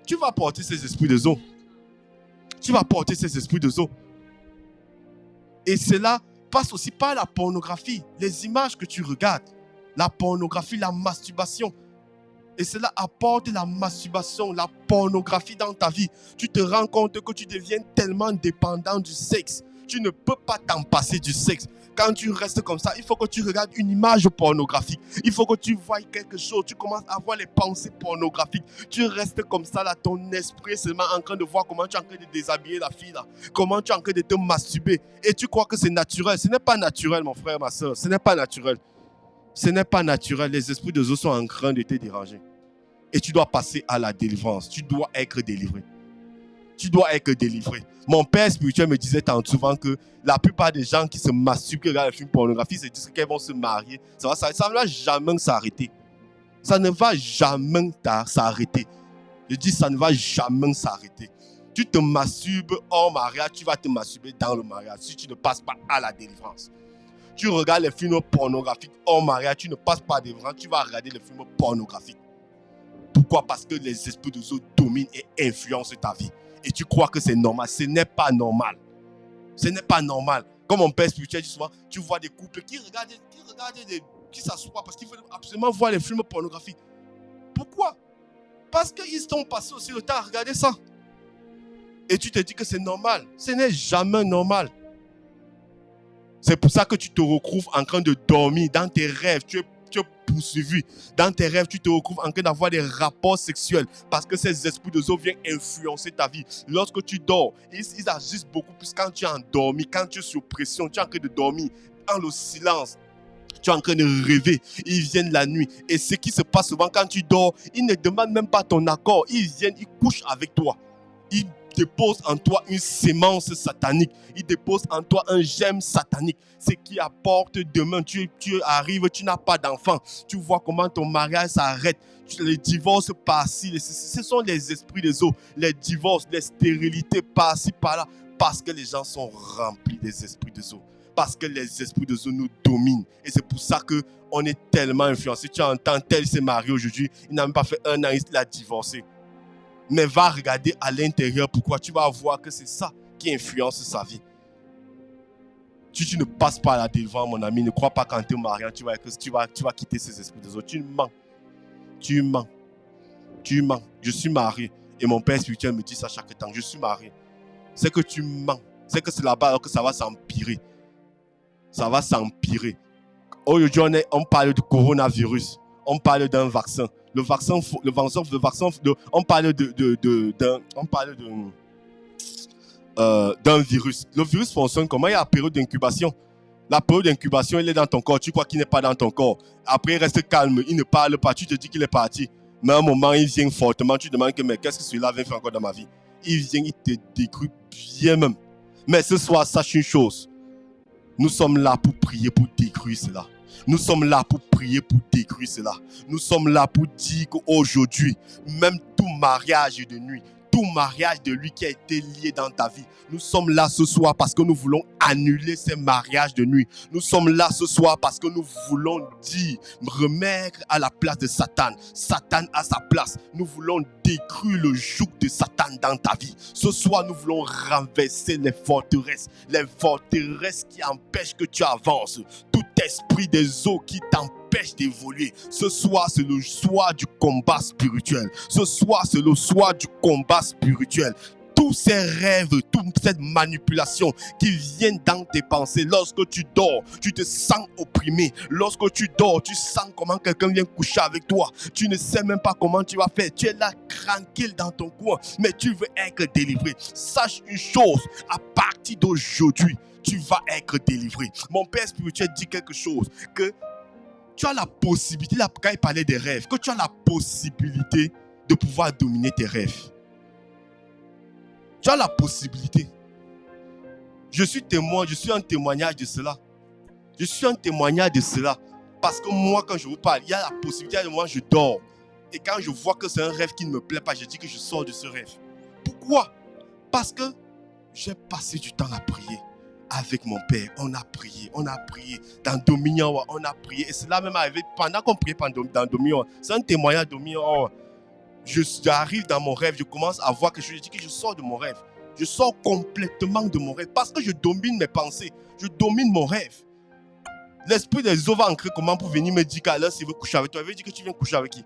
S1: Tu vas porter ces esprits de Zo. Tu vas porter ces esprits de Zo. Et cela passe aussi par la pornographie. Les images que tu regardes. La pornographie, la masturbation. Et cela apporte la masturbation, la pornographie dans ta vie. Tu te rends compte que tu deviens tellement dépendant du sexe. Tu ne peux pas t'en passer du sexe. Quand tu restes comme ça, il faut que tu regardes une image pornographique. Il faut que tu voies quelque chose. Tu commences à avoir les pensées pornographiques. Tu restes comme ça, là, ton esprit est seulement en train de voir comment tu es en train de déshabiller la fille, là. Comment tu es en train de te masturber. Et tu crois que c'est naturel. Ce n'est pas naturel, mon frère, ma soeur. Ce n'est pas naturel. Ce n'est pas naturel. Les esprits de Zo sont en train de te déranger. Et tu dois passer à la délivrance. Tu dois être délivré. Tu dois être délivré. Mon père spirituel me disait tant souvent que la plupart des gens qui se masturbent, qui regardent les films pornographiques, se disent qu'ils vont se marier. Ça ne va jamais s'arrêter. Ça ne va jamais s'arrêter. Je dis, ça ne va jamais s'arrêter. Tu te masturbes hors mariage, tu vas te masturber dans le mariage si tu ne passes pas à la délivrance. Tu regardes les films pornographiques hors mariage, tu ne passes pas à la délivrance, tu vas regarder les films pornographiques. Pourquoi? Parce que les esprits de Zo dominent et influencent ta vie. Et tu crois que c'est normal. Ce n'est pas normal. Ce n'est pas normal. Comme mon père spirituel dit souvent, tu vois des couples qui s'assoient parce qu'ils veulent absolument voir les films pornographiques. Pourquoi? Parce qu'ils t'ont passé aussi le temps à regarder ça. Et tu te dis que c'est normal. Ce n'est jamais normal. C'est pour ça que tu te retrouves en train de dormir dans tes rêves. Tu es poursuivi. Dans tes rêves, tu te retrouves en train d'avoir des rapports sexuels parce que ces esprits de Zo viennent influencer ta vie. Lorsque tu dors, ils agissent beaucoup plus quand tu es endormi, quand tu es sous pression, tu es en train de dormir dans le silence. Tu es en train de rêver. Ils viennent la nuit. Et ce qui se passe souvent quand tu dors, ils ne demandent même pas ton accord. Ils viennent, ils couchent avec toi. Ils déposent en toi une sémence satanique. Ils déposent en toi un germe satanique. Ce qui apporte demain, tu arrives, tu n'as pas d'enfant. Tu vois comment ton mariage s'arrête. Les divorces par-ci, ce sont les esprits des eaux. Les divorces, les stérilités par-ci, par-là. Parce que les gens sont remplis des esprits des eaux. Parce que les esprits des eaux nous dominent. Et c'est pour ça qu'on est tellement influencé. Tu entends, tel s'est marié aujourd'hui. Il n'a même pas fait 1 an, il a divorcé. Mais va regarder à l'intérieur pourquoi. Tu vas voir que c'est ça qui influence sa vie. Tu ne passes pas à la délivrance, mon ami. Ne crois pas qu'en te mariant, tu vas quitter ces esprits des autres. Tu mens. Tu mens. Tu mens. Je suis marié. Et mon père spirituel me dit ça chaque temps. Je suis marié. C'est que tu mens. C'est que c'est là-bas alors que ça va s'empirer. Ça va s'empirer. Aujourd'hui, on parle du coronavirus. On parle d'un vaccin. On parle d'un virus. Le virus fonctionne comment? Il y a la période d'incubation. La période d'incubation, il est dans ton corps. Tu crois qu'il n'est pas dans ton corps. Après, il reste calme. Il ne parle pas. Tu te dis qu'il est parti. Mais à un moment, il vient fortement. Tu te demandes mais qu'est-ce que celui-là vient faire encore dans ma vie? Il vient, il te détruit bien même. Mais ce soir, sache une chose. Nous sommes là pour prier, pour détruire cela. Nous sommes là pour prier, pour détruire cela. Nous sommes là pour dire qu'aujourd'hui, même tout mariage de nuit, tout mariage de lui qui a été lié dans ta vie, nous sommes là ce soir parce que nous voulons annuler ces mariages de nuit. Nous sommes là ce soir parce que nous voulons dire, remettre à la place de Satan. Satan à sa place. Nous voulons détruire le joug de Satan dans ta vie. Ce soir, nous voulons renverser les forteresses qui empêchent que tu avances. Tout esprit des eaux qui t'empêche d'évoluer. Ce soir, c'est le soir du combat spirituel. Ce soir, c'est le soir du combat spirituel. Tous ces rêves, toute cette manipulation qui viennent dans tes pensées. Lorsque tu dors, tu te sens opprimé. Lorsque tu dors, tu sens comment quelqu'un vient coucher avec toi. Tu ne sais même pas comment tu vas faire. Tu es là tranquille dans ton coin, mais tu veux être délivré. Sache une chose, à partir partir d'aujourd'hui, tu vas être délivré. Mon père spirituel dit quelque chose, que tu as la possibilité, là, quand il parlait des rêves, que tu as la possibilité de pouvoir dominer tes rêves. Tu as la possibilité. Je suis témoin, je suis un témoignage de cela. Je suis un témoignage de cela. Parce que moi, quand je vous parle, il y a la possibilité de moi, je dors. Et quand je vois que c'est un rêve qui ne me plaît pas, je dis que je sors de ce rêve. Pourquoi? Parce que j'ai passé du temps à prier avec mon père. On a prié dans Dominion, on a prié. Et cela même arrivé pendant qu'on priait dans Dominion. C'est un témoignage de Dominion. J'arrive dans mon rêve, je commence à voir que je dis que je sors de mon rêve. Je sors complètement de mon rêve parce que je domine mes pensées. Je domine mon rêve. L'esprit des eaux va ancrer comment pour venir me dire qu'à l'heure s'il veut coucher avec toi. Il veut dire que tu viens coucher avec qui?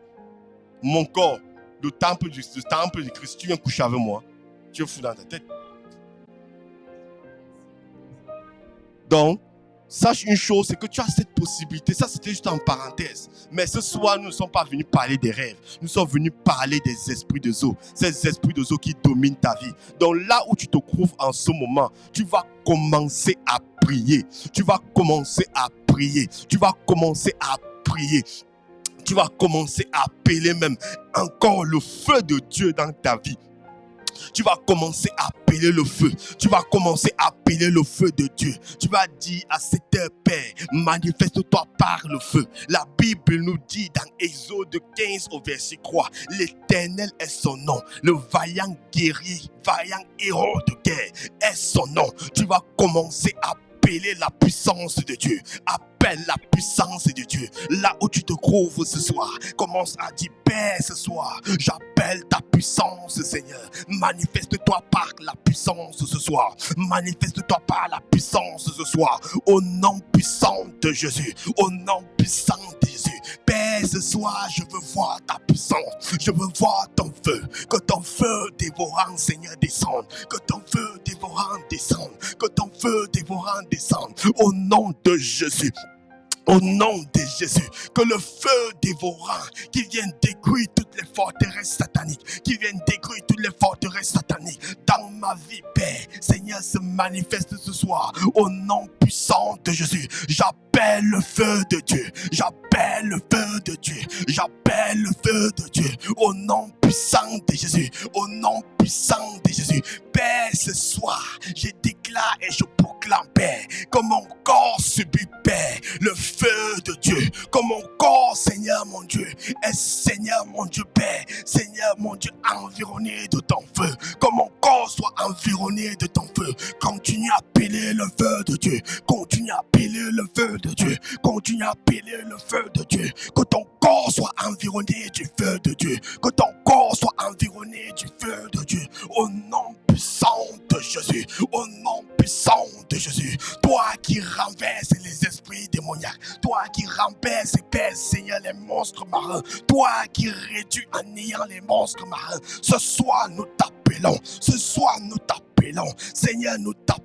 S1: Mon corps, le temple du Christ. Tu viens coucher avec moi. Tu es fou dans ta tête. Donc, sache une chose, c'est que tu as cette possibilité. Ça, c'était juste en parenthèse. Mais ce soir, nous ne sommes pas venus parler des rêves. Nous sommes venus parler des esprits de eau. Ces esprits de eau qui dominent ta vie. Donc là où tu te trouves en ce moment, tu vas commencer à prier. Tu vas commencer à prier. Tu vas commencer à prier. Tu vas commencer à appeler même encore le feu de Dieu dans ta vie. Tu vas commencer à appeler le feu. Tu vas commencer à appeler le feu de Dieu. Tu vas dire à cette heure, Père, manifeste-toi par le feu. La Bible nous dit dans Exode 15 au verset 3, l'Éternel est son nom. Le vaillant guerrier, vaillant héros de guerre est son nom. Tu vas commencer à appeler la puissance de Dieu. Appelle la puissance de Dieu. Là où tu te trouves ce soir, commence à dire, Père, ce soir, j'appelle ta puissance, Seigneur. Manifeste-toi par la puissance ce soir. Manifeste-toi par la puissance ce soir. Au nom puissant de Jésus. Au nom puissant de Jésus. Père, ce soir, je veux voir ta puissance. Je veux voir ton feu. Que ton feu dévorant, Seigneur, descende. Que ton feu dévorant descende. Que ton feu dévorant descende. Au nom de Jésus. Au nom de Jésus, que le feu dévorant qui vient détruire toutes les forteresses sataniques, qui vient détruire toutes les forteresses sataniques dans ma vie, Père, Seigneur, se manifeste ce soir. Au nom puissant de Jésus, j'appelle le feu de Dieu. J'appelle le feu de Dieu. J'appelle le feu de Dieu. Au nom puissant de Jésus. Au nom puissant de Jésus. Père, ce soir, je déclare et je proclame, Père, que mon corps subit, Père, le feu de Dieu. Que mon corps, Seigneur mon Dieu, est, Seigneur mon Dieu, Père, Seigneur mon Dieu, environné de ton feu. Que mon corps soit environné de ton feu. Continue à appeler le feu de Dieu. Continue à appeler le feu de Dieu. Continue à appeler le feu de Dieu. Que ton corps soit environné du feu de Dieu. Que ton corps soit environné du feu de Dieu. Au nom puissant de Jésus. Au nom puissant de Jésus. Toi qui renverses les esprits démoniaques. Toi qui renverses, Père Seigneur, les monstres marins. Toi qui réduis en néant les monstres marins. Ce soir, nous t'appelons. Ce soir, nous t'appelons. Seigneur, nous t'appelons.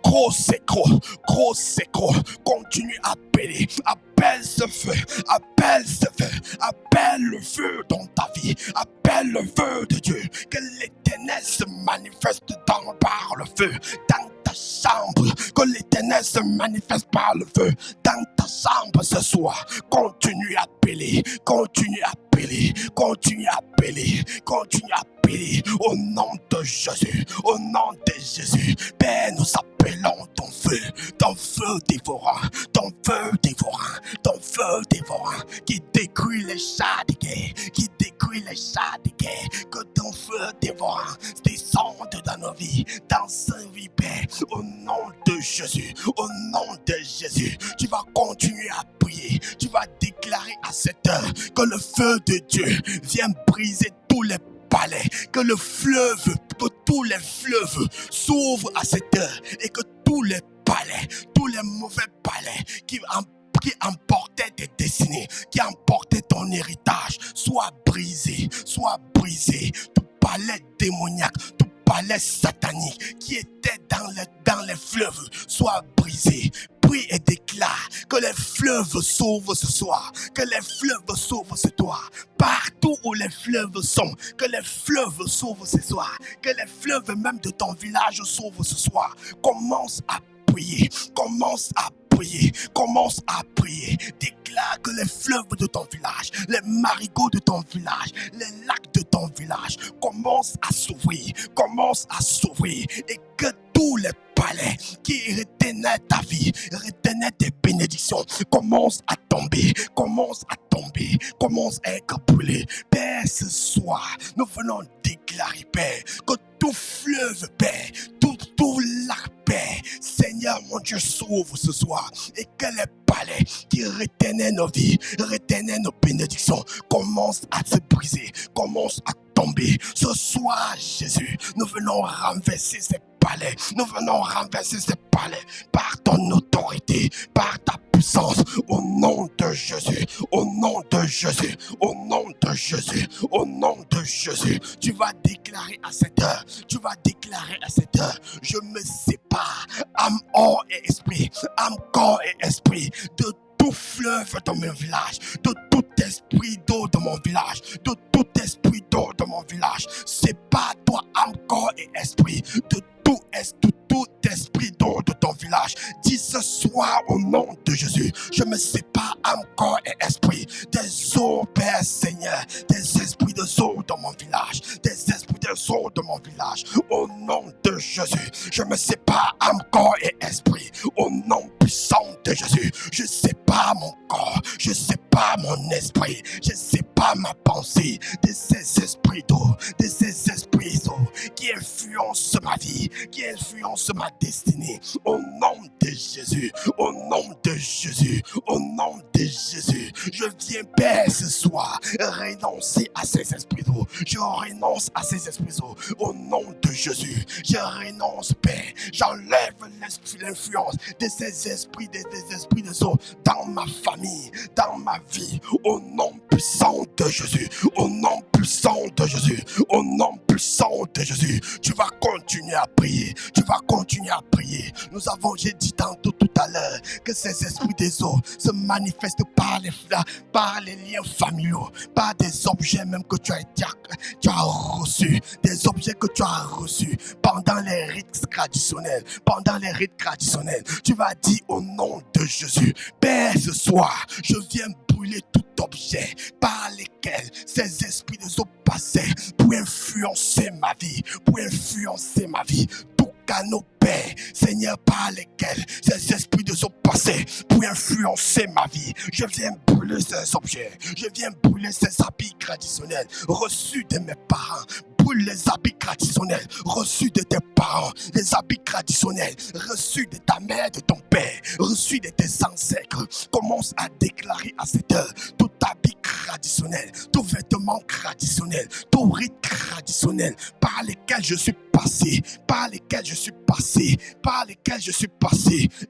S1: Gros c'est gros. Gros c'est gros. Continue à appeler. Appelle ce feu. Appelle ce feu. Appelle le feu dans ta vie. Appelle le feu de Dieu. Que l'Éternel se manifeste par le feu. Dans ta chambre. Que l'Éternel se manifeste par le feu. Dans ta chambre ce soir. Continue à appeler. Continue à appeler. Continue à appeler. Continue à appeler. Au nom de Jésus. Au nom de Jésus. Père, nous appelons ton feu dévorant, ton feu dévorant, ton feu dévorant, qui détruit les chats de guerre, qui détruit les chats de guerre, que ton feu dévorant descende dans nos vies, dans sa vie, Père, au nom de Jésus, au nom de Jésus, tu vas continuer à prier, tu vas déclarer à cette heure que le feu de Dieu vient briser tous les palais, que le fleuve, que tous les fleuves s'ouvrent à cette heure et que tous les palais, tous les mauvais palais qui emportaient tes destinées, qui emportaient ton héritage, soient brisés, soient brisés. Tout palais démoniaque, tout palais satanique qui était dans les fleuves soit brisé. Prie et déclare que les fleuves s'ouvrent ce soir, que les fleuves s'ouvrent ce soir. Partout où les fleuves sont, que les fleuves s'ouvrent ce soir, que les fleuves même de ton village s'ouvrent ce soir. Commence à prier, commence à prier, commence à prier. Déclare que les fleuves de ton village, les marigots de ton village, les lacs de ton village commencent à s'ouvrir, et que tous les palais qui retenaient ta vie, retenaient tes bénédictions, commencent à tomber, commencent à être brûlés. Père, ce soir, nous venons déclarer, Père, que tout fleuve, Père, tout lac, Père, Seigneur mon Dieu, s'ouvre ce soir et que les palais qui retenaient nos vies, retenaient nos bénédictions, commencent à se briser, commencent à tomber. Ce soir, Jésus, nous venons renverser ces palais, nous venons renverser ces palais par ton autorité, par ta puissance, au nom de Jésus, au nom de Jésus, au nom de Jésus, au nom de Jésus. Tu vas déclarer à cette heure, je me sépare, âme, corps et esprit, de tout fleuve de mon village, de tout esprit d'eau de mon village, de tout esprit d'eau de mon village. Sépare-toi, âme, corps et esprit, de tout esprit d'eau de ton village. Dis ce soir au nom de Jésus, je me sépare, âme, corps et esprit, des eaux, Père Seigneur, des esprits de eau dans mon village, des esprits de eau de mon village. Au nom de Jésus, je me sépare, âme, corps et esprit, au nom puissant de Jésus. Je sépare mon corps, je sépare mon esprit, je sépare ma pensée de ces esprits d'eau, qui influencent ma vie, qui influencent ma destinée. Au nom de Jésus, au nom de Jésus, au nom de Jésus, je viens, Père, ce soir, renoncer à ces esprits d'eau. Je renonce à ces esprits d'eau. Au nom de Jésus, je renonce, Père. J'enlève l'influence de ces esprits, des esprits de eau dans ma famille, dans ma vie. Au nom puissant de Jésus, au nom puissant de Jésus, au nom puissant de Jésus, tu vas continuer à prier. Tu vas continuer à prier. J'ai dit tantôt tout à l'heure que ces esprits des eaux se manifestent par les liens familiaux, par des objets même que tu as reçus, des objets que tu as reçus pendant les rites traditionnels. Tu vas dire au nom de Jésus, Père, ce soir, je viens brûler tout objet par lesquels ces esprits de eau passaient pour influencer ma vie, tout canot, Père, Seigneur, par lesquels ces esprits de eau passaient pour influencer ma vie. Je viens brûler ces objets, je viens brûler ces habits traditionnels reçus de mes parents. Brûle les habits traditionnels reçus de tes parents, les habits traditionnels reçus de ta mère, de ton père, reçus de tes ancêtres. Commence à déclarer à cette heure tout habit traditionnel, tout vêtement traditionnel, tout rite traditionnel par lesquels je suis passé,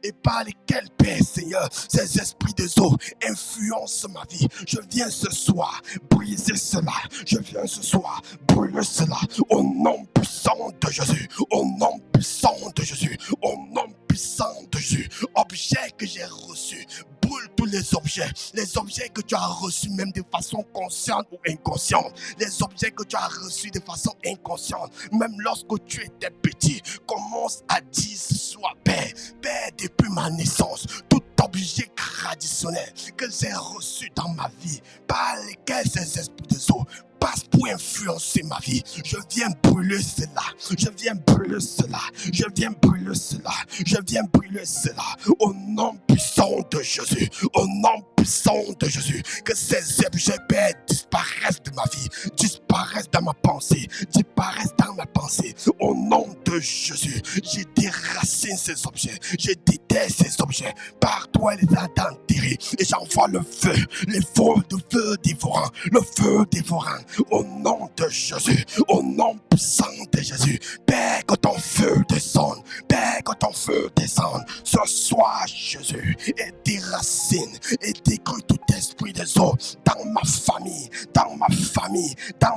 S1: et par lesquels, Père Seigneur, ces esprits de eau influencent ma vie. Je viens ce soir briser cela, je viens ce soir brûler cela au nom puissant de Jésus, au nom puissant de Jésus, au nom puissant de Jésus. Objets que j'ai reçus, brûle tous les objets que tu as reçus même de façon consciente ou inconsciente, les objets que tu as reçus de façon inconsciente, même lorsque tu étais petit. Commence à dire ce soir, Père, depuis ma naissance, tout objet traditionnel que j'ai reçu dans ma vie, par lesquels ces esprits de eau passe pour influencer ma vie. Je viens brûler cela. Au nom puissant de Jésus. Que ces objets, Père, disparaissent de ma vie, disparaissent dans ma pensée. Au nom de de Jésus, je déracine ces objets, je déteste ces objets. Par toi, les a enterrés. Et j'envoie le feu, les feux de feu dévorant, le feu dévorant. Au nom de Jésus, au nom puissant de Jésus. Père, que ton feu descende. Père, que ton feu descende. Ce soir, Jésus, et déracine et détruis tout esprit des eaux dans ma famille, dans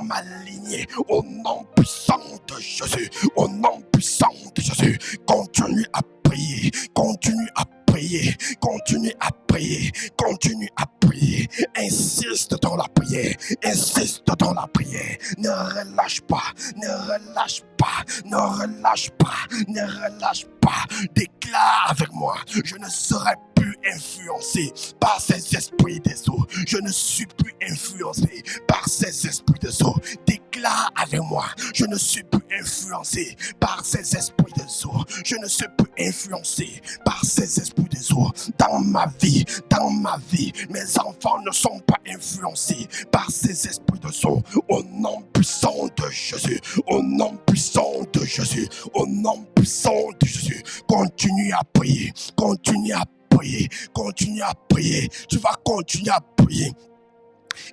S1: ma lignée. Au nom puissant de Jésus, au nom puissant de Jésus, continue à prier, continue à prier, continue à prier, continue à prier. Insiste dans la prière, insiste dans la prière. Ne relâche pas, ne relâche pas, ne relâche pas, ne relâche pas. Déclare avec moi, je ne serai plus influencé par ces esprits des eaux. Je ne suis plus influencé par ces esprits des eaux. Déclare avec moi, je ne suis plus influencé par ces esprits des eaux. Je ne suis plus influencé par ces esprits des eaux. Dans ma vie, mes enfants ne sont pas influencés par ces esprits des eaux. Au nom puissant de Jésus, au nom puissant de Jésus, au nom puissant de Jésus, continue à prier, continue à prier, continue à prier. Tu vas continuer à prier.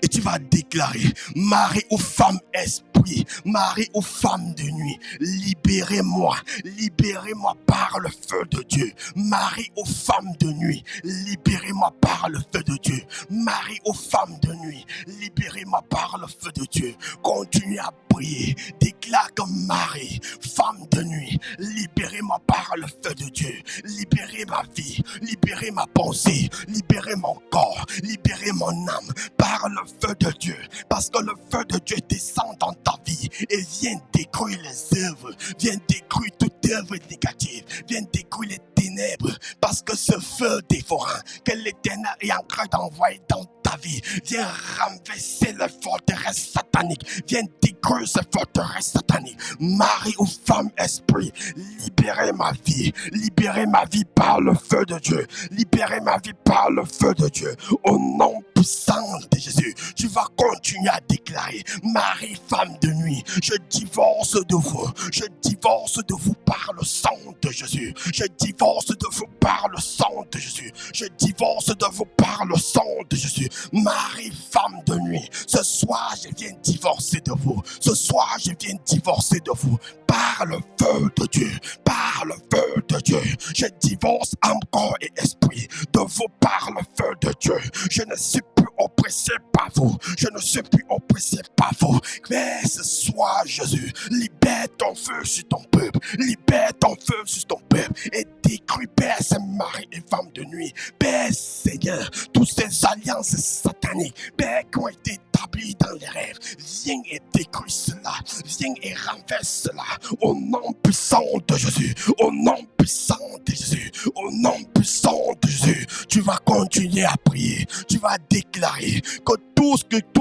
S1: Et tu vas déclarer, mari ou femme esprit, mari ou femme de nuit, libérez-moi, libérez-moi par le feu de Dieu. Mari ou femme de nuit, libérez-moi par le feu de Dieu. Mari ou femme de nuit, libérez-moi par le feu de Dieu. Continue à prier, déclare comme mari, femme de nuit, libérez-moi par le feu de Dieu. Libérez ma vie, libérez ma pensée, libérez mon corps, libérez mon âme par le feu de Dieu, parce que le feu de Dieu descend dans ta vie et vient détruire les œuvres, vient détruire toute œuvre négative, vient détruire les ténèbres, parce que ce feu dévorant que l'Éternel est en train d'envoyer dans ta vie vient renverser les forteresses sataniques, vient détruire ces forteresses sataniques. Mari ou femme esprit, libérez ma vie par le feu de Dieu, libérez ma vie par le feu de Dieu, au nom puissant de Jésus. Tu vas continuer à déclarer, mari, femme de nuit, je divorce de vous, je divorce de vous par le sang de Jésus, je divorce de vous par le sang de Jésus, je divorce de vous par le sang de Jésus. Mari, femme de nuit, ce soir je viens divorcer de vous, ce soir je viens divorcer de vous par le feu de Dieu, par le feu de Dieu. Je divorce âme, corps et esprit de vous par le feu de Dieu. Je ne suis plus oppressé par vous, je ne suis plus oppressé par vous. Mais ce soir, Jésus, libère ton feu sur ton peuple, libère ton feu sur ton peuple et détruis, Père, ces maris et femmes de nuit. Père Seigneur, toutes ces alliances sataniques, Père, qui ont été établies dans les rêves, viens et détruis cela, viens et renverse cela, au nom puissant de Jésus, au nom puissant de Jésus, au nom puissant de Jésus. Tu vas continuer à prier, tu vas déclarer que tout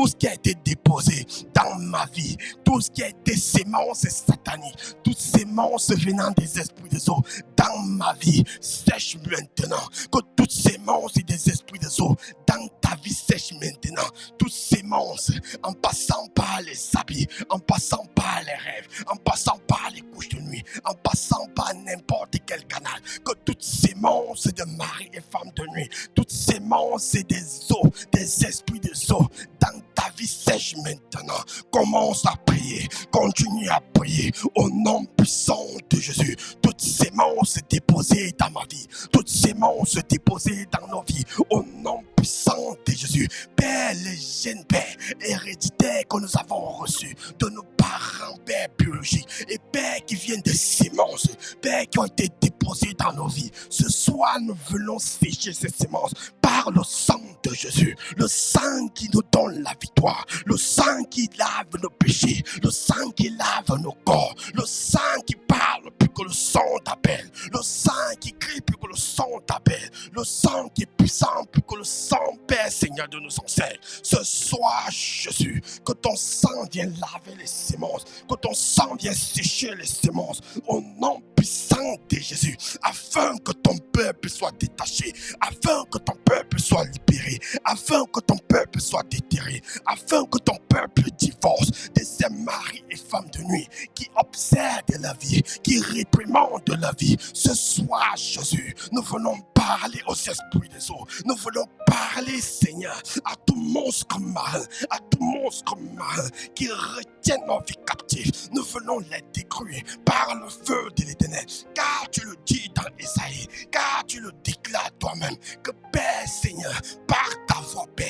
S1: ce qui a été déposé dans ma vie, tout ce qui a été sémence satanique, toutes sémences venant des esprits des eaux dans ma vie, sèche maintenant. Que toutes sémences des esprits des eaux dans ta vie sèche maintenant. Toutes sémences, en passant par les habits, en passant par les rêves, en passant par les couches de nuit, en passant par n'importe quel canal, que toutes sémences de mari et femme de nuit, toutes sémences des eaux, des esprits des eaux dans ta vie sèche maintenant. Commence à prier, continue à prier au nom puissant de Jésus. Toutes sémences déposées dans ma vie, toutes sémences déposées dans nos vies, au nom puissant de Jésus. Père, les gènes, Père, héréditaires que nous avons reçus de nos parents, Père, biologiques, et Père, qui viennent des sémences, Père, qui ont été déposées dans nos vies. Ce soir, nous voulons sécher ces sémences par le sang de Jésus, le sang qui nous donne la victoire, le sang qui lave nos péchés, le sang qui lave nos corps, le sang qui parle plus que le sang d'Abel, le sang qui crie plus que le sang d'Abel, le sang qui est puissant plus que le sang, Père Seigneur, de nos ancêtres. Ce soir, Jésus, que ton sang vienne laver les sémences, que ton sang vienne sécher les sémences, au nom puissant de Jésus, afin que ton peuple soit détaché, afin que ton peuple soit libéré, afin que ton peuple soit déterré, afin que ton peuple divorce de ces maris et femmes de nuit qui observent de la vie, qui réprimandent de la vie. Ce soir, Jésus, nous voulons parler aux esprits des eaux. Nous voulons parler, Seigneur, à tout monstre marin, à tout monstre marin qui retient nos vies captives. Nous voulons les détruire par le feu de l'Éternel. Car tu le dis dans Isaïe, car tu le déclares toi-même, que Père, Seigneur, par ta voix, Père,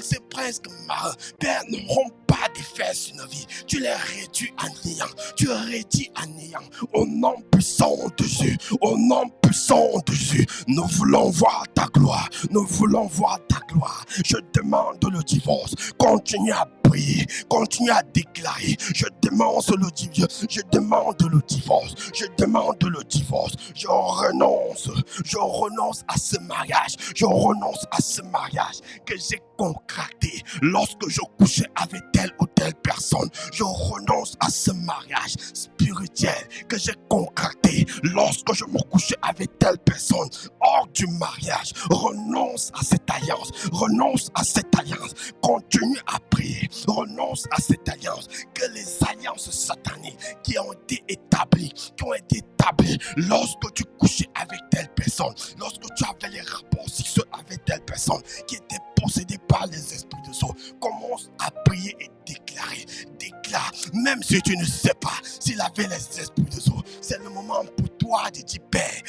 S1: ces princes marins, Père, n'auront pas d'effet sur nos vies. Tu les réduis en néant. Tu réduis en néant. Au nom puissant de Jésus, au nom puissant de Jésus, nous voulons voir ta gloire. Nous voulons voir ta gloire. Je demande le divorce. Continue à prier. Continue à déclarer. Je demande le divorce. Je demande le divorce. Je demande le divorce. Je renonce à ce mariage. Je renonce à ce mariage que j'ai concocté lorsque je couchais avec telle ou telle personne. Je renonce à ce mariage spirituel que j'ai concocté lorsque je me couchais avec telle personne hors du mariage. Renonce à cette alliance. Renonce à cette alliance. Continue à prier. Renonce à cette alliance. Que les alliances sataniques qui ont été établies, lorsque tu couchais avec telle personne, lorsque tu avais les rapports sexuels avec telle personne qui était possédée par les esprits de sceaux, commence à prier et déclarer. Déclare, même si tu ne sais pas s'il avait les esprits de sceaux, c'est le moment pour toi de dire: Père,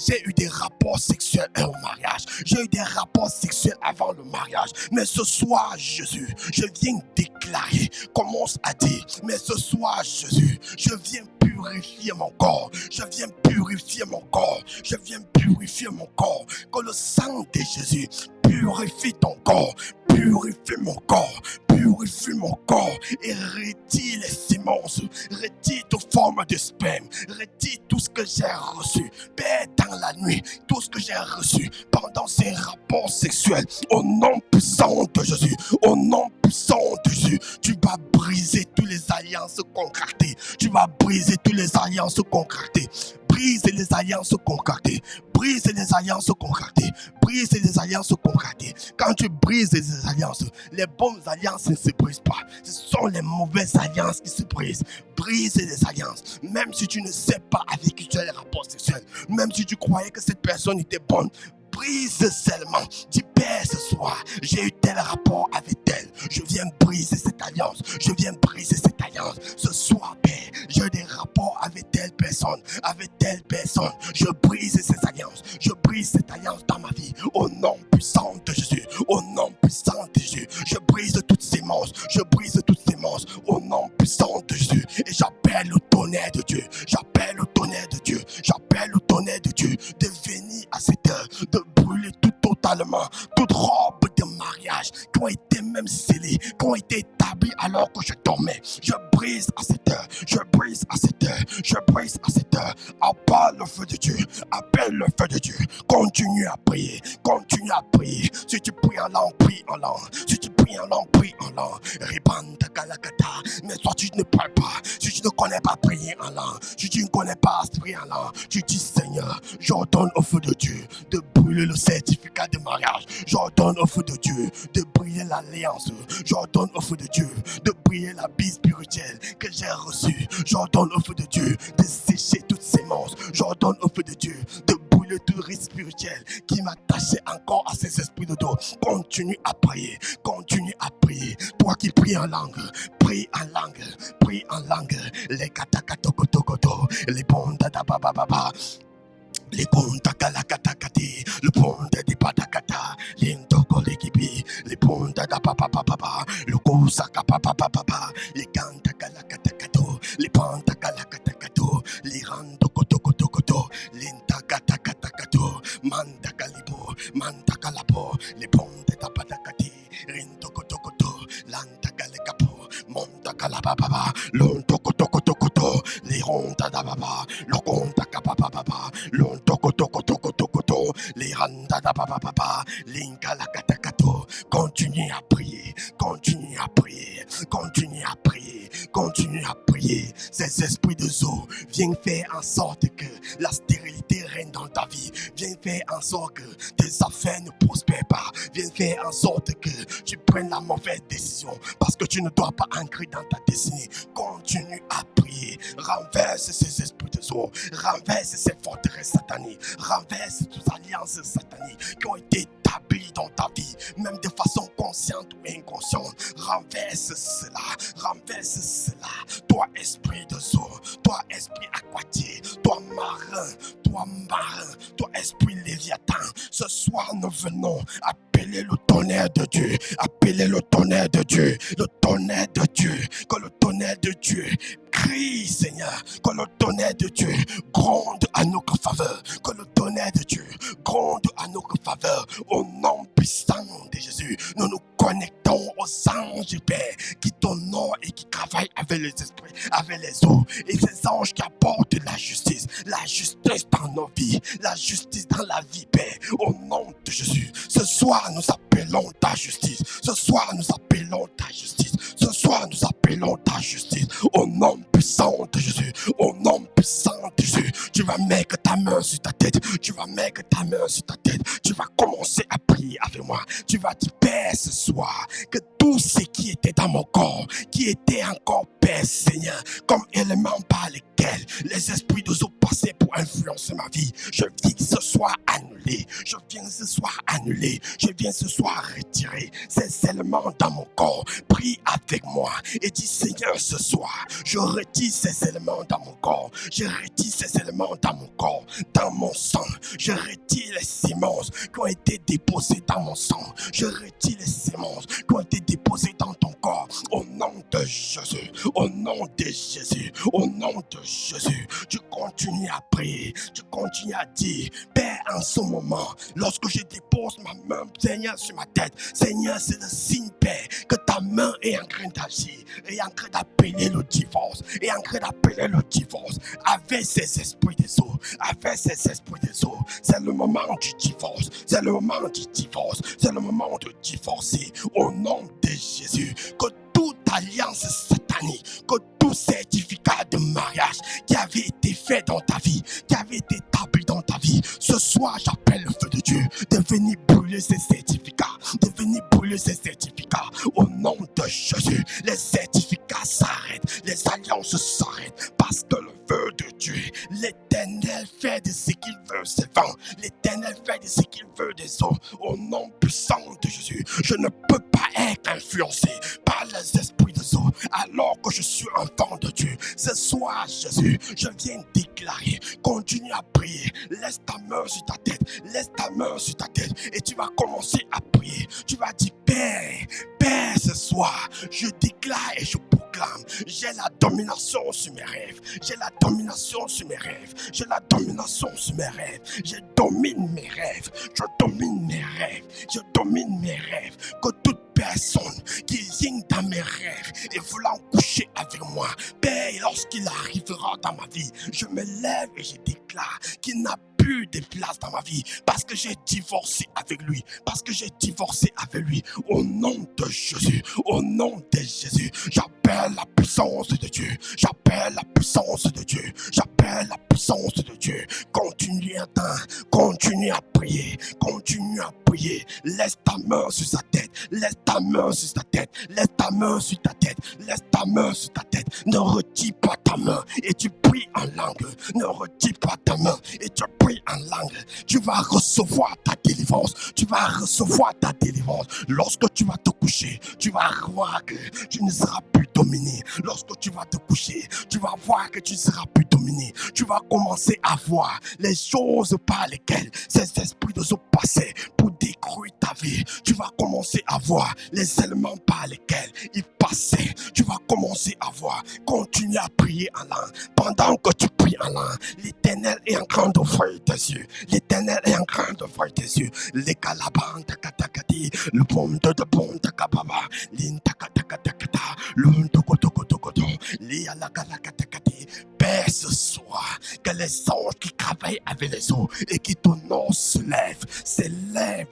S1: j'ai eu des rapports sexuels au mariage, j'ai eu des rapports sexuels avant le mariage, mais ce soir, Jésus, je viens déclarer. Commence à dire: mais ce soir, Jésus, je viens purifier mon corps, je viens purifier mon corps, je viens purifier mon corps. Que le sang de Jésus purifie ton corps, purifie mon corps, purifie mon corps et retire les semences, retire toute forme de sperme, retire tout ce que j'ai reçu, Père, dans la nuit, tout ce que j'ai reçu pendant ces rapports sexuels. Au nom puissant de Jésus, au nom puissant de Jésus, tu vas briser toutes les alliances concoctées, tu vas briser toutes les alliances concoctées. Brise les alliances concoctées. Brise les alliances concoctées. Brise les alliances concoctées. Quand tu brises les alliances, les bonnes alliances ne se brisent pas. Ce sont les mauvaises alliances qui se brisent. Brise les alliances. Même si tu ne sais pas avec qui tu as les rapports sexuels, même si tu croyais que cette personne était bonne, brise seulement. Dis: Père, ce soir, j'ai eu tel rapport avec elle. Je viens briser cette alliance. Je viens briser cette alliance. Ce soir, Père, j'ai eu des rapports avec telle personne. Avec telle personne. Je brise ces alliances. Je brise cette alliance dans ma vie. Au nom puissant de Jésus. Au nom puissant de Jésus. Je brise toutes ces monstres. Je brise toutes ces monstres. Au nom puissant de Jésus. Et j'appelle le tonnerre de Dieu. J'appelle le tonnerre de Dieu. J'appelle le tonnerre de Dieu de venir à cette heure, de brûler tout totalement, toute robe de mariage qui ont été même scellées, qui ont été établies alors que je dormais. Je brise à cette heure, je brise à cette heure, je brise à cette heure. Appelle le feu de Dieu, appelle le feu de Dieu. Continue à prier, continue à prier. Si tu pries en langue, prie en langue. Si tu pries en langue, prie en langue. Ribanda kalakata. Mais toi tu ne parles pas, si tu ne connais pas prier en langue, si tu ne connais pas prier en langue, tu dis: Seigneur, j'ordonne au feu de Dieu de brûler le certificat de mariage. J'ordonne au feu de Dieu de brûler l'alliance. J'ordonne au feu de Dieu de brûler la bise spirituelle que j'ai reçue. J'ordonne au feu de Dieu de sécher toutes ces monstres. J'ordonne au feu de Dieu de brûler tout risque spirituel qui m'attachait encore à ces esprits de dos. Continue à prier, continue à prier. Toi qui pries en langue, prie en langue, prie en langue. Les katakatokotokoto, les bondadabababa, les ponta kalakatakati, le ponta di patakata, l'intoko l'équipi, les ponta da papa papa, le kosaka papa papa, les kanta kalakatakato, les ponta kalakatakato, les rando kotokotokoto, l'intakatakato, manta kalibo, manta kalapo, les ponta da patakati, rintokotokoto, lantakalekapo, monta kalababa, lontokotokotokoto, les ronda da baba, le konta kapapa, lontokotokotokoto, les randa da baba, l'inkalakatakato. Continue à prier, continue à prier, continue à prier, continue à prier. prier. Ces esprits de Zo, viens faire en sorte que la stérilité règne dans ta vie. Viens faire en sorte que tes affaires ne prospèrent pas. Viens faire en sorte que tu prennes la mauvaise décision parce que tu ne dois pas ancrer dans ta destinée. Continue à prier. Renverse ces esprits de Zo. Renverse ces forteresses sataniques. Renverse toutes les alliances sataniques qui ont été établies dans ta vie, même de façon consciente ou inconsciente. Renverse cela. Renverse cela. Toi, esprit de Zo, toi, esprit aquatique, toi, marin, toi, esprit léviathan. Ce soir, nous venons appeler le tonnerre de Dieu. Appeler le tonnerre de Dieu. Le tonnerre de Dieu. Que le tonnerre de Dieu crie, Seigneur. Que le tonnerre de Dieu gronde à notre faveur. Que le tonnerre de Dieu gronde à notre faveur. Au nom puissant de Jésus, nous nous connectons aux anges, Père, qui t'honorent et qui travaillent avec les esprits, avec les eaux. Et ces anges qui apportent la justice dans nos vies, la justice dans la vie, Père. Au nom de Jésus, ce soir, nous appelons ta justice. Ce soir, nous appelons ta justice. Ce soir, nous appelons ta justice. Au nom puissant de Jésus, au nom puissant de Jésus, tu vas mettre ta main sur ta tête. Tu vas mettre ta main sur ta tête. Tu vas commencer à prier avec moi. Tu vas dire, Père, ce soir, que tout ce qui était dans mon corps, qui était encore, Père Seigneur, comme élément par lesquels les esprits de Zo passaient pour influencer ma vie, je viens ce soir annuler. Je viens ce soir annuler. Je viens ce soir retirer ces éléments dans mon corps. Prie avec moi et dis, Seigneur, ce soir, je retire ces éléments dans mon corps. Je retire ces éléments dans mon corps, dans mon sang. Je retire les semences qui ont été déposées dans mon sang. Je retire les semences qui ont été déposées dans ton corps. Au nom de Jésus, au nom de Jésus, au nom de Jésus, tu continues à prier, tu continues à dire, Père, en ce moment, lorsque je dépose ma main, Seigneur, sur ma tête, Seigneur, c'est le signe, Père, que ta main est en train d'agir, est en train d'appeler le divorce, est en train d'appeler le divorce avec ces esprits des eaux, avec ces esprits des eaux. C'est le moment du divorce, c'est le moment du divorce, c'est le moment de divorcer au nom de Jésus. Que toute alliance satanique, que tout certificat de mariage qui avait été fait dans ta vie, qui avait été établi dans ta vie, ce soir j'appelle le feu de Dieu de venir brûler ces certificats, de venir brûler ces certificats au nom de Jésus. Les certificats s'arrêtent, les alliances s'arrêtent parce que le feu de Dieu, l'Éternel fait de ce qu'il veut ses vents, l'Éternel fait de ce qu'il veut des eaux. Au nom puissant de Jésus, je ne peux pas être influencé par les esprits des eaux alors que je suis enfant de Dieu. Ce soir, Jésus, je viens déclarer, continue à prier, laisse ta main sur ta tête, laisse ta main sur ta tête et tu vas commencer à prier. Tu vas dire, Père, Père, ce soir, je déclare et je proclame, j'ai la domination sur mes rêves, j'ai la domination sur mes rêves, j'ai la domination sur mes rêves, je domine mes rêves, je domine mes rêves, je domine mes rêves, que toute personne qui vient dans mes rêves et voulant coucher avec moi, Père, lorsqu'il arrivera dans ma vie, je me lève et je déclare qu'il n'a plus de place dans ma vie parce que j'ai divorcé avec lui, parce que j'ai divorcé avec lui. Au nom de Jésus, au nom de Jésus, j'appelle la puissance de Dieu, j'appelle la puissance de Dieu, j'appelle la puissance de Dieu. Continue à attendre, continue à prier, continue à prier. Laisse ta main sur sa tête, laisse ta main sur ta tête, laisse ta main sur ta tête, laisse ta main sur ta tête. Ne retire pas ta main et tu pries en langue. Ne retire pas ta main et tu pries en langue. Tu vas recevoir ta délivrance. Tu vas recevoir ta délivrance. Lorsque tu vas te coucher, tu vas voir que tu ne seras plus dominé. Lorsque tu vas te coucher, tu vas voir que tu ne seras plus dominé. Tu vas commencer à voir les choses par lesquelles ces esprits de Zo passaient pour détruire ta vie. Tu vas commencer à voir les éléments par lesquels ils passaient. Tu vas commencer à voir. Continue à prier en langue. Pendant que tu pries en langue, l'Éternel est en train d'ouvrir tes yeux. L'Éternel est en train d'ouvrir tes yeux. Les calabans takatakati, le pom de bon takababa, l'intakatakata, le tokotokotokoto, l'yalakatakatakati. Père, ce soir, que les anges qui travaillent avec les eaux et qui t'honorent s'élèvent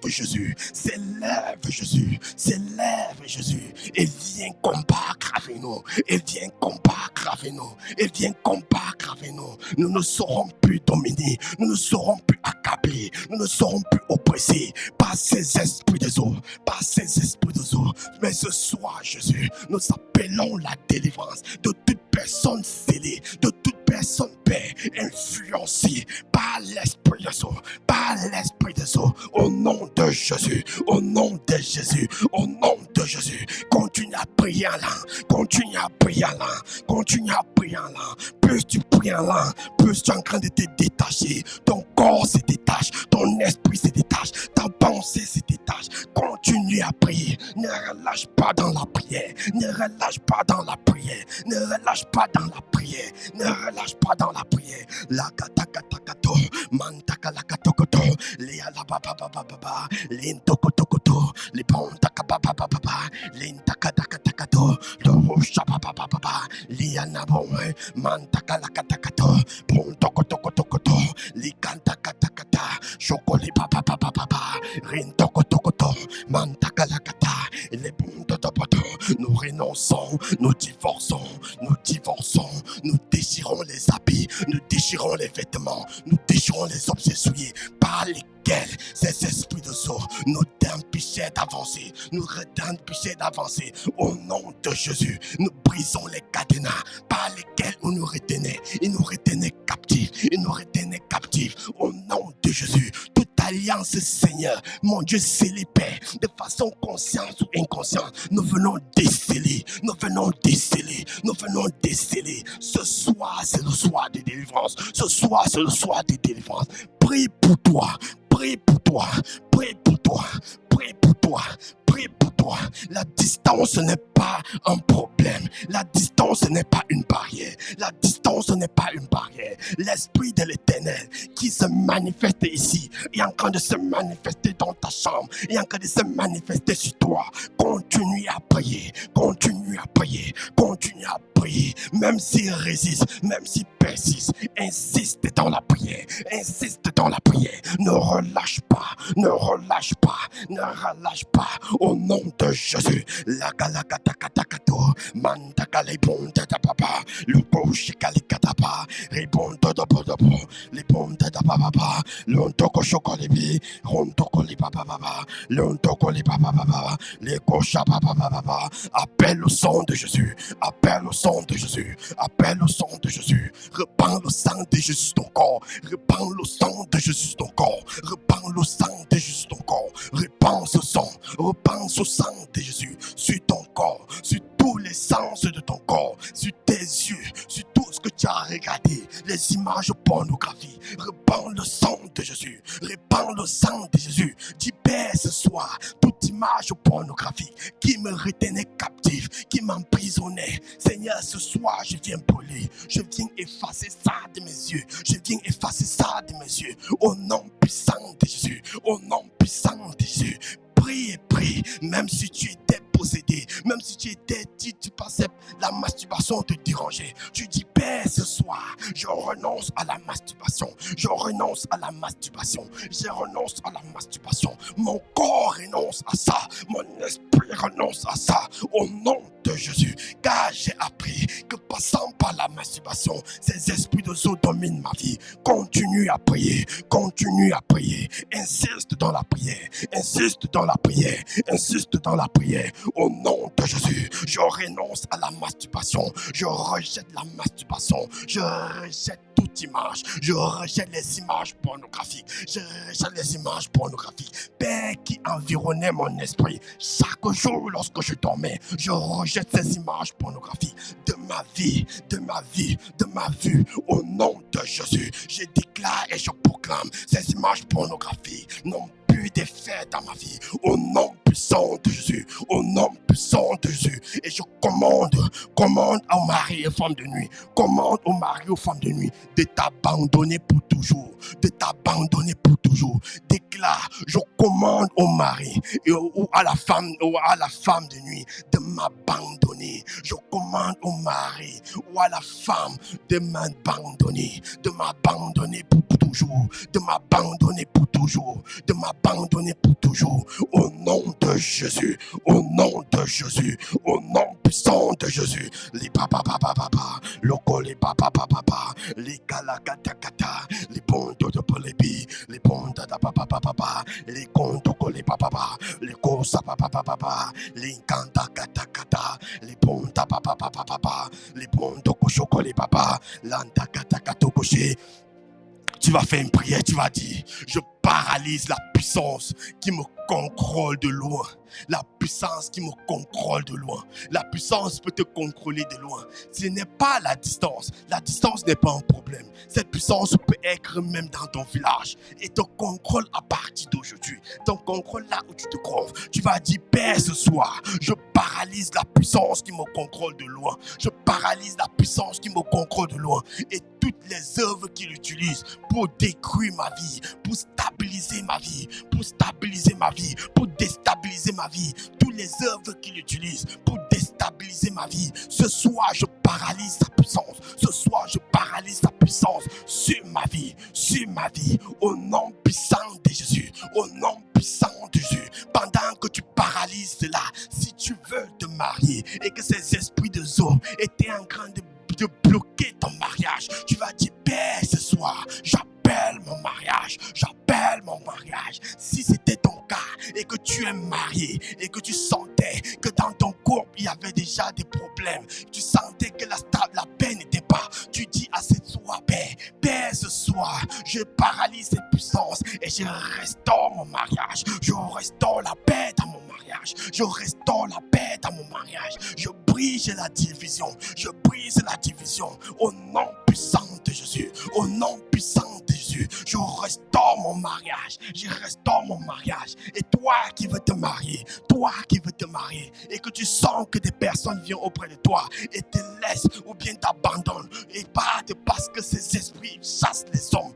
S1: Jésus, s'élève Jésus, s'élève Jésus, et viens combattre avec nous. Il vient combattre avec nous. Il vient combattre avec nous. Nous ne serons plus dominés. Nous ne serons plus accablés. Nous ne serons plus oppressés par ces esprits des eaux. Par ces esprits des eaux. Mais ce soir, Jésus, nous appelons la délivrance de toute personne scellée, de toute personne influencée par l'esprit des eaux, par l'esprit des eaux. Au nom de Jésus, au nom de Jésus, au nom de Jésus, continue à prier en langue, continue à prier en langue, continue à prier en langue. Plus tu pries en langue, plus tu es en train de te détacher. Ton corps se détache, ton esprit se détache, ta pensée se détache. Continue à prier, ne relâche pas dans la prière, ne relâche pas dans la prière, ne relâche pas dans la prière, ne relâche pas dans la prière. La katakatakato, mantakalakatokoto, lialababababa, lintokotokoto, lipontakababababa, lintakadakatakato, loroshababababa, lianabome, mantakalakatakato, pontokotokotokoto, likantakata, chokolibabababa, rintokotokoto, mantakalakata, les pontotopoto. Nous renonçons, nous divorçons, nous déchirons les habits, nous déchirons les vêtements, nous déchirons les objets souillés par lesquels ces esprits de sort nous empêchaient d'avancer, nous empêchaient d'avancer. Au nom de Jésus, nous brisons les cadenas par lesquels on nous retenait, ils nous retenaient captifs, ils nous retenaient captifs. Au nom de Jésus, toute alliance, Seigneur, mon Dieu, scellé, Père, de façon consciente ou inconsciente, nous venons déceler, nous venons déceler, nous venons déceler. Ce soir, c'est le soir de délivrance. Ce soir, c'est le soir de délivrance. Prie pour toi, prie pour toi, prie pour toi, prie pour toi, prie pour toi. La distance n'est pas un problème. La distance n'est pas une barrière. La distance n'est pas une barrière. L'Esprit de l'Éternel qui se manifeste ici est en train de se manifester dans ta chambre, est en train de se manifester sur toi. Continue à prier, continue à prier, continue à prier. Même s'il résiste, même s'il persiste, insiste dans la prière, insiste dans la prière. Ne relâche pas, ne relâche pas, ne relâche pas. Au nom de Jésus, la galakatakatakato, mantakalebonda da papa, le koshikalikatapa, ribonda da bodobo, les bonda da papa, l'ontoko chokolibi, rontoko li papa, l'ontoko li papa, les kosha papa. Appelle le sang de Jésus, appelle le sang de Jésus, appelle le sang de Jésus. Repends le sang de Jésus sur ton corps, repends le sang de Jésus sur ton corps, repends le sang de Jésus sur ton corps, repends ce sang, repends ce sang de Jésus sur ton corps, sur tous les sens de ton corps, sur tes yeux, sur tout ce que tu as regardé, les images pornographiques. Repends le sang de Jésus, repends le sang de Jésus. Dis Père ce soir, toute image pornographique qui me retenait captif, qui m'emprisonnait. Seigneur, ce soir, je viens brûler, je viens effacer ça de mes yeux, je viens effacer ça de mes yeux. Au nom puissant de Jésus, au nom puissant de Jésus. Prie et prie, même si tu étais possédé, même si tu passais la masturbation te dérangeait. Tu dis Père, ce soir, je renonce à la masturbation, je renonce à la masturbation, je renonce à la masturbation. Mon corps renonce à ça, mon esprit renonce à ça, au nom de Jésus. Car j'ai appris que passant par la masturbation, ces esprits de eau dominent ma vie. Continue à prier, continue à prier, insiste dans la prière, insiste dans la prière, insiste dans la prière. Au nom de Jésus, je renonce à la masturbation, je rejette la masturbation, je rejette toute image, je rejette les images pornographiques, je rejette les images pornographiques. Père qui environnait mon esprit, chaque jour lorsque je dormais, je rejette ces images pornographiques de ma vie, de ma vie, de ma vue. Au nom de Jésus, je déclare et je proclame, ces images pornographiques n'ont plus d'effet dans ma vie. Au nom puissant de Jésus, au nom puissant de Jésus. Et je commande aux maris et femmes de nuit, commande aux maris et aux femmes de nuit de t'abandonner pour toujours, de t'abandonner pour toujours. Déclare, je commande au mari ou à la femme de nuit de m'abandonner. Je commande au mari ou à la femme de m'abandonner pour toujours, de m'abandonner pour toujours, de m'abandonner pour toujours. Au nom de Jésus, au nom de Jésus, au nom puissant de Jésus. Les papa papa papa, loco les papa papa papa, les kalakata kata, les ponts de polébi, les ponts de papa papa, les comptes les papa, les courses papa papa, les kanta kata kata, les ponts de papa papa, les ponts de cochoco les papa, l'anta kata kato coché. Tu vas faire une prière, tu vas dire, je paralyse la puissance qui me contrôle de loin. La puissance qui me contrôle de loin. La puissance peut te contrôler de loin. Ce n'est pas la distance. La distance n'est pas un problème. Cette puissance peut être même dans ton village. Et te contrôle à partir d'aujourd'hui. Ton contrôle là où tu te trouves. Tu vas dire, Père, ce soir, je paralyse la puissance qui me contrôle de loin. Je paralyse la puissance qui me contrôle de loin. Et toutes les œuvres qu'il utilise pour détruire ma vie, pour stabiliser ma vie, pour stabiliser ma vie, pour déstabiliser ma vie, toutes les œuvres qu'il utilise pour déstabiliser ma vie. Ce soir, je paralyse sa puissance. Ce soir, je paralyse sa puissance sur ma vie, au nom puissant de Jésus, au nom puissant de Jésus. Pendant que tu paralyses cela, si tu veux te marier et que ces esprits de Zo étaient en train de bloquer ton mariage, tu vas dire, Père, ce soir, j'appelle mon mariage, j'appelle mon mariage. Si c'était ton cas et que tu es marié et que tu sentais que dans ton couple il y avait déjà des problèmes, tu sentais que la paix n'était pas, tu dis à cette soir, Père, ce soir, je paralyse cette puissance et je restaure mon mariage, je restaure la paix dans mon mariage, je restaure la paix dans mon mariage, je brise la division, au nom puissant de Jésus, au nom puissant de Jésus, je restaure mon mariage, et toi qui veux te marier, et que tu sens que des personnes viennent auprès de toi et te laissent ou bien t'abandonnent, et pas parce que ces esprits chassent les hommes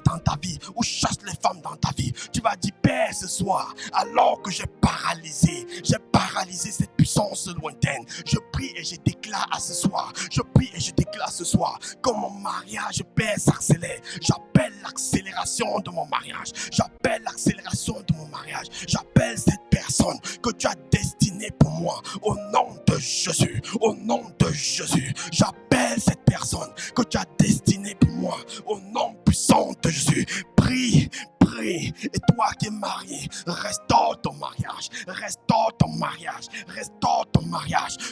S1: dans ta vie ou chassent les femmes dans ta vie, tu vas dire, Père, ce soir, alors que j'ai paralysé cette puissance lointaine, je prie et je déclare à ce soir, que mon mariage, Père, s'accélère. J'appelle l'accélération de mon mariage, j'appelle cette personne que tu as destinée pour moi, au nom de Jésus, j'appelle cette personne que tu as destinée pour moi, au nom puissant de Jésus. Prie, et toi qui es marié, restaure ton mariage.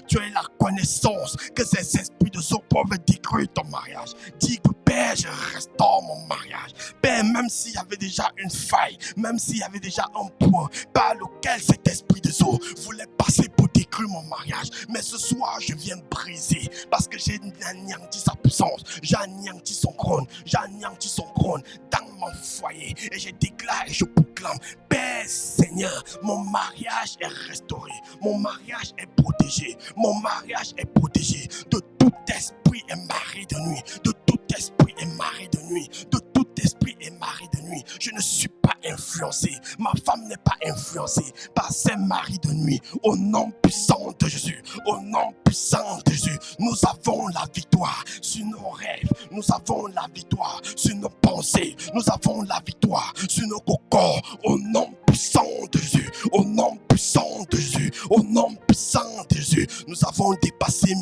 S1: Tu as la connaissance que ces esprits de Zo peuvent détruire ton mariage. Dis que, Père, je restaure mon mariage. Père, même s'il y avait déjà une faille, même s'il y avait déjà un point par lequel cet esprit de Zo voulait passer pour détruire mon mariage, mais ce soir je viens briser, parce que j'ai anéanti sa puissance, j'ai anéanti son trône dans mon foyer, et je déclare et je proclame, Père Seigneur, mon mariage est restauré, mon mariage est protégé de tout esprit émarré de nuit, je ne suis pas influencé, ma femme n'est pas influencée par ces maris de nuit, au nom puissant de Jésus, nous avons la victoire sur nos rêves, nous avons la victoire sur nos pensées, nous avons la victoire sur nos corps, au nom puissant de Jésus, nous avons dépassé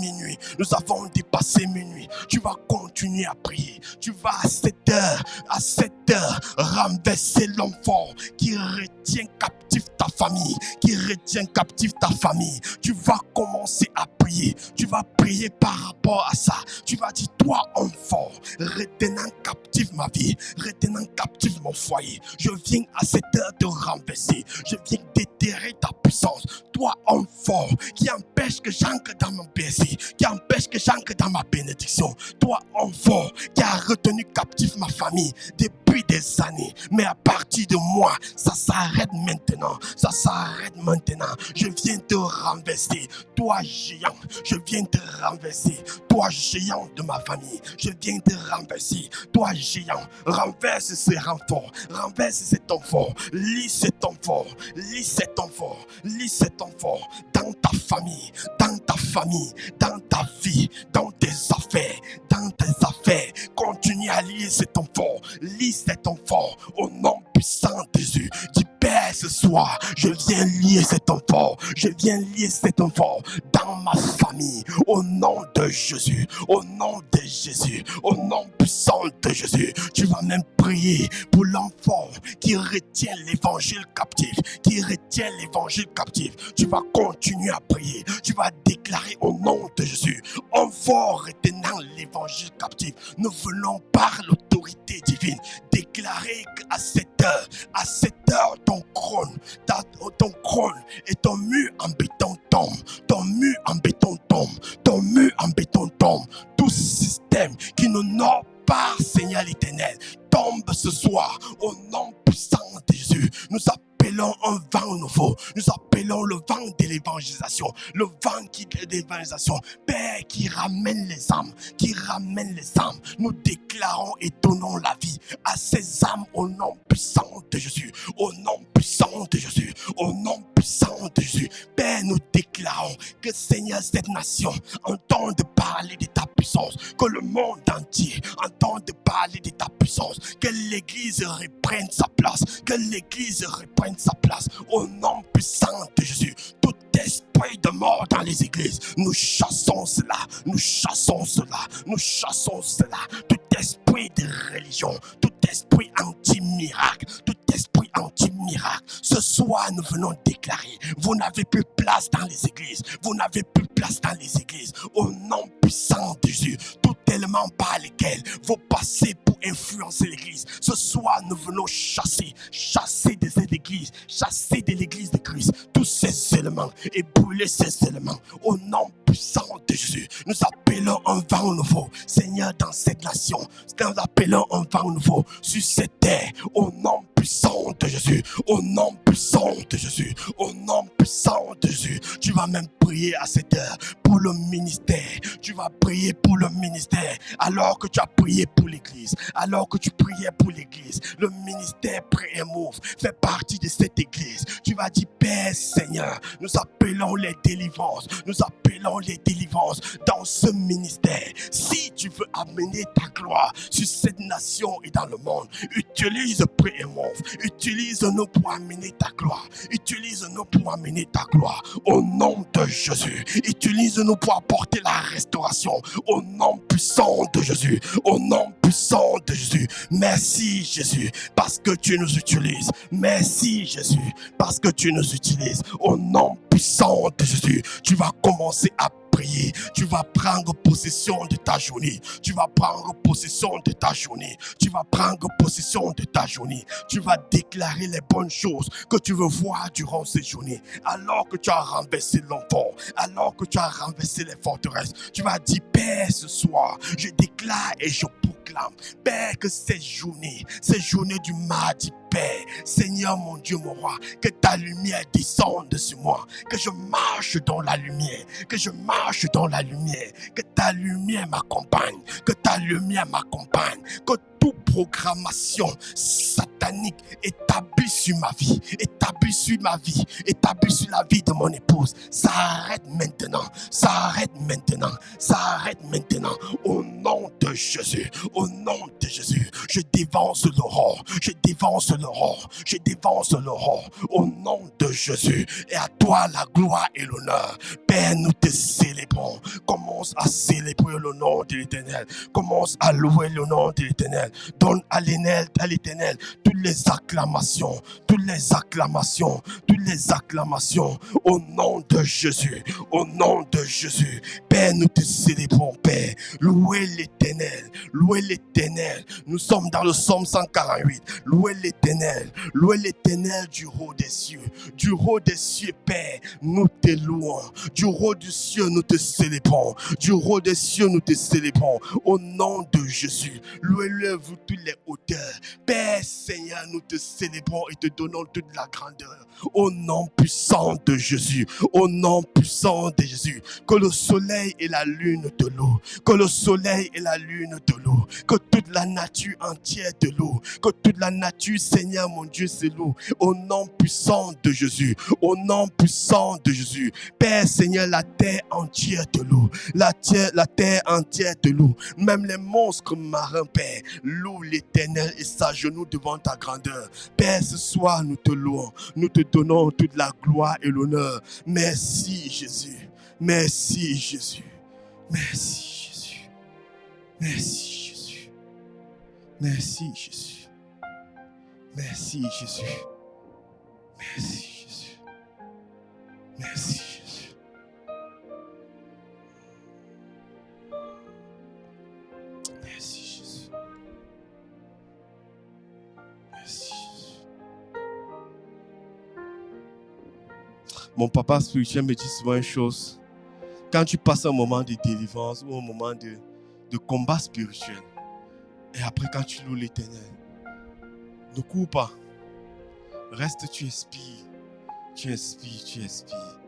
S1: minuit, tu vas continuer à prier, tu vas à 7 heures renverser l'homme fort qui retient captif ta famille, tu vas commencer à prier, tu vas prier par rapport à ça, tu vas dire, toi homme fort, retenant captif ma vie, retenant captif mon foyer, je viens à cette heure te renverser, je viens déterrer ta puissance, toi homme fort, qui empêche que j'entre dans mon berceau, qui empêche que j'entre dans ma bénédiction, toi homme fort, qui a retenu captif ma famille depuis des années, mais à partir de moi, ça s'arrête maintenant, je viens te renverser, toi géant, je viens te renverser, toi géant de ma famille, je viens te renverser, toi géant, renverse ce renfort, renverse cet enfant, lis cet enfant dans ta famille, dans ta vie, dans tes affaires, continue à lier cet enfant, lis cet enfant au nom puissant de Jésus. Dis, Père, ce soir, je viens lier cet enfant dans ma famille, au nom de Jésus, au nom de Jésus, au nom puissant de Jésus. Tu vas même prier pour l'enfant qui retient l'évangile captif, qui retient l'évangile captif. Tu vas continuer à prier, tu vas déclarer au nom de Jésus, enfant retenant l'évangile captif, nous venons par l'autorité divine déclarer qu'à cette heure, ton crâne et ton mur en béton tombe, ton mur en béton tombe, ton mur en béton tombe. Tout système qui n'honore pas, Seigneur l'Éternel, tombe ce soir au nom puissant de Jésus. Nous appelons un vent nouveau, nous appelons le vent de l'évangélisation, le vent de l'évangélisation, Père, qui ramène les âmes, qui ramène les âmes. Nous déclarons et donnons la vie à ces âmes au nom puissant de Jésus, au nom puissant de Jésus, au nom puissant de Jésus. Père, nous déclarons que Seigneur, cette nation entende parler de ta puissance, que le monde entier entende parler de ta puissance, que l'Église reprenne sa place, que l'Église reprenne sa place au nom puissant de Jésus. Tout esprit de mort dans les églises, nous chassons cela, nous chassons cela, nous chassons cela. Tout esprit de religion, tout esprit anti-miracle, tout esprit anti-miracle. Ce soir, nous venons déclarer, vous n'avez plus place dans les églises, vous n'avez plus place dans les églises. Au nom puissant de Jésus, tout élément par lequel vous passez pour influencer l'église. Ce soir, nous venons chasser de cette église, chasser de l'église de Christ tous ces éléments et brûler ces éléments. Au nom puissant de Jésus, nous appelons un vent nouveau, Seigneur, dans cette nation. Nous appelons un vent nouveau sur cette terre. Au nom puissant de Jésus, au nom puissant de Jésus, au nom puissant de Jésus. Tu vas même prier à cette heure pour le ministère. Tu vas prier pour le ministère alors que tu as prié pour l'église. Alors que tu priais pour l'église, le ministère Pray and Move fait partie de cette église. Tu vas dire, Père Seigneur, nous appelons les délivrances, nous appelons les délivrances dans ce ministère. Si tu veux amener ta gloire sur cette nation et dans le monde, utilise Pray and Move, utilise-nous pour amener ta gloire, utilise-nous pour amener ta gloire au nom de Jésus, utilise-nous pour apporter la restauration au nom puissant de Jésus, au nom puissant de Jésus. Merci Jésus parce que tu nous utilises. Merci Jésus parce que tu nous utilises. Au nom puissant de Jésus, tu vas commencer à prier. Tu vas prendre possession de ta journée. Tu vas prendre possession de ta journée. Tu vas prendre possession de ta journée. Tu vas déclarer les bonnes choses que tu veux voir durant cette journée. Alors que tu as renversé l'enfant, alors que tu as renversé les forteresses, tu vas dire, Père, ce soir, je déclare et je proclame, Père, que cette journée du mardi, Père, Seigneur mon Dieu, mon roi, que ta lumière descende sur moi, que je marche dans la lumière, que je marche dans la lumière, que ta lumière m'accompagne, que ta lumière m'accompagne, que toute programmation satanique établie sur ma vie, établie sur ma vie, établie sur la vie de mon épouse, ça arrête maintenant, ça arrête maintenant, ça arrête maintenant, au nom de Jésus, au nom de Jésus, je dévance l'aurore, je dévance l'aurore, je dévance l'aurore, au nom de Jésus, et à toi la gloire et l'honneur. Père, nous te célébrons, commence à célébrer le nom de l'Éternel, commence à louer le nom de l'Éternel. Donne à l'Éternel toutes les acclamations, toutes les acclamations, toutes les acclamations au nom de Jésus, au nom de Jésus. Père, nous te célébrons, Père. Louez l'Éternel, louez l'Éternel. Nous sommes dans le psaume 148. Louez l'Éternel du haut des cieux. Du haut des cieux, Père, nous te louons. Du haut du ciel, nous te célébrons. Du haut des cieux, nous te célébrons. Au nom de Jésus, louez-le vous toutes les hauteurs. Père Seigneur, nous te célébrons et te donnons toute la grandeur. Au nom puissant de Jésus, au nom puissant de Jésus, que le soleil et la lune de l'eau, que le soleil et la lune de l'eau, que toute la nature entière de l'eau, que toute la nature, Seigneur mon Dieu, c'est l'eau. Au nom puissant de Jésus, au nom puissant de Jésus, Père Seigneur, la terre entière entière te loue. La terre entière te loue. Même les monstres marins, Père, louent l'Éternel et s'agenouillent devant ta grandeur. Père, ce soir, nous te louons. Nous te donnons toute la gloire et l'honneur. Merci, Jésus. Merci, Jésus. Merci, Jésus. Merci, Jésus. Merci, Jésus. Merci, Jésus. Merci, Jésus. Merci, Jésus. Merci, Jésus. Merci, Jésus. Mon papa spirituel me dit souvent une chose. Quand tu passes un moment de délivrance ou un moment de combat spirituel, et après quand tu loues l'Éternel, ne cours pas. Reste, tu inspires. Tu inspires, tu expires.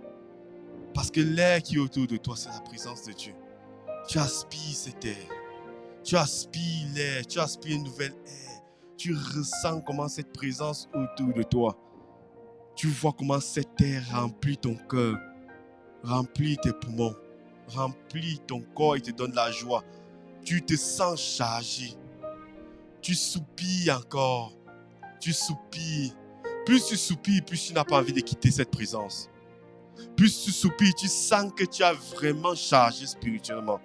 S1: Parce que l'air qui est autour de toi, c'est la présence de Dieu. Tu aspires cet air. Tu aspires l'air. Tu aspires une nouvelle air. Tu ressens comment cette présence autour de toi. Tu vois comment cet air remplit ton cœur, remplit tes poumons, remplit ton corps et te donne la joie. Tu te sens chargé. Tu soupires encore. Tu soupires. Plus tu soupires, plus tu n'as pas envie de quitter cette présence. Plus tu soupires, tu sens que tu as vraiment chargé spirituellement.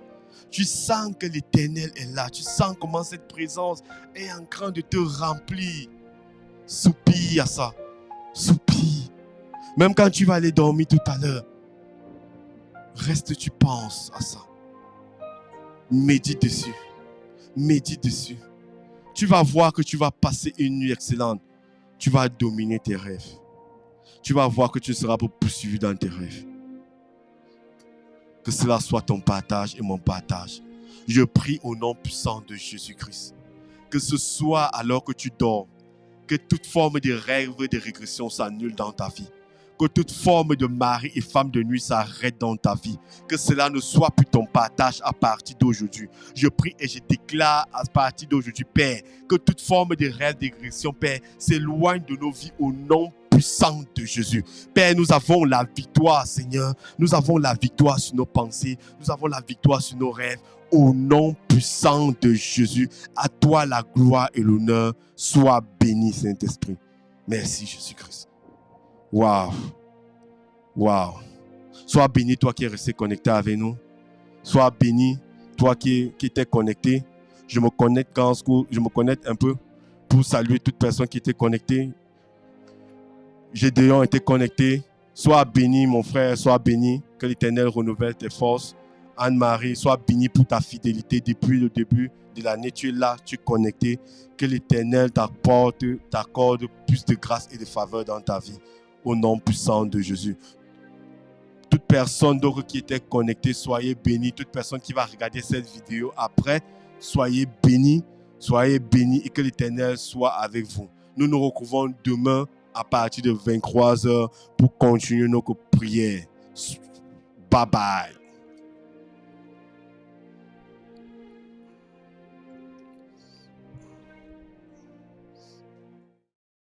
S1: Tu sens que l'Éternel est là. Tu sens comment cette présence est en train de te remplir. Soupire à ça. Soupire. Même quand tu vas aller dormir tout à l'heure, reste, tu penses à ça. Médite dessus. Médite dessus. Tu vas voir que tu vas passer une nuit excellente. Tu vas dominer tes rêves. Tu vas voir que tu seras poursuivi dans tes rêves. Que cela soit ton partage et mon partage. Je prie au nom puissant de Jésus-Christ. Que ce soit alors que tu dors, que toute forme de rêve et de régression s'annule dans ta vie. Que toute forme de mari et femme de nuit s'arrête dans ta vie. Que cela ne soit plus ton partage à partir d'aujourd'hui. Je prie et je déclare à partir d'aujourd'hui, Père, que toute forme de rêve, d'agression, Père, s'éloigne de nos vies au nom puissant de Jésus. Père, nous avons la victoire, Seigneur. Nous avons la victoire sur nos pensées. Nous avons la victoire sur nos rêves. Au nom puissant de Jésus, à toi la gloire et l'honneur. Sois béni, Saint-Esprit. Merci, Jésus-Christ. Waouh. Waouh. Sois béni, toi qui es resté connecté avec nous. Sois béni, toi qui étais connecté. Je me connecte un peu pour saluer toute personne qui était connectée. Gédéon était connecté. Sois béni, mon frère, sois béni. Que l'Éternel renouvelle tes forces. Anne-Marie, sois béni pour ta fidélité depuis le début de l'année. Tu es là, tu es connecté. Que l'Éternel t'accorde plus de grâce et de faveur dans ta vie. Au nom puissant de Jésus. Toute personne d'autre qui était connectée, soyez bénis. Toute personne qui va regarder cette vidéo après, soyez bénis. Soyez bénis et que l'Éternel soit avec vous. Nous nous retrouvons demain à partir de 23h pour continuer nos prières. Bye bye.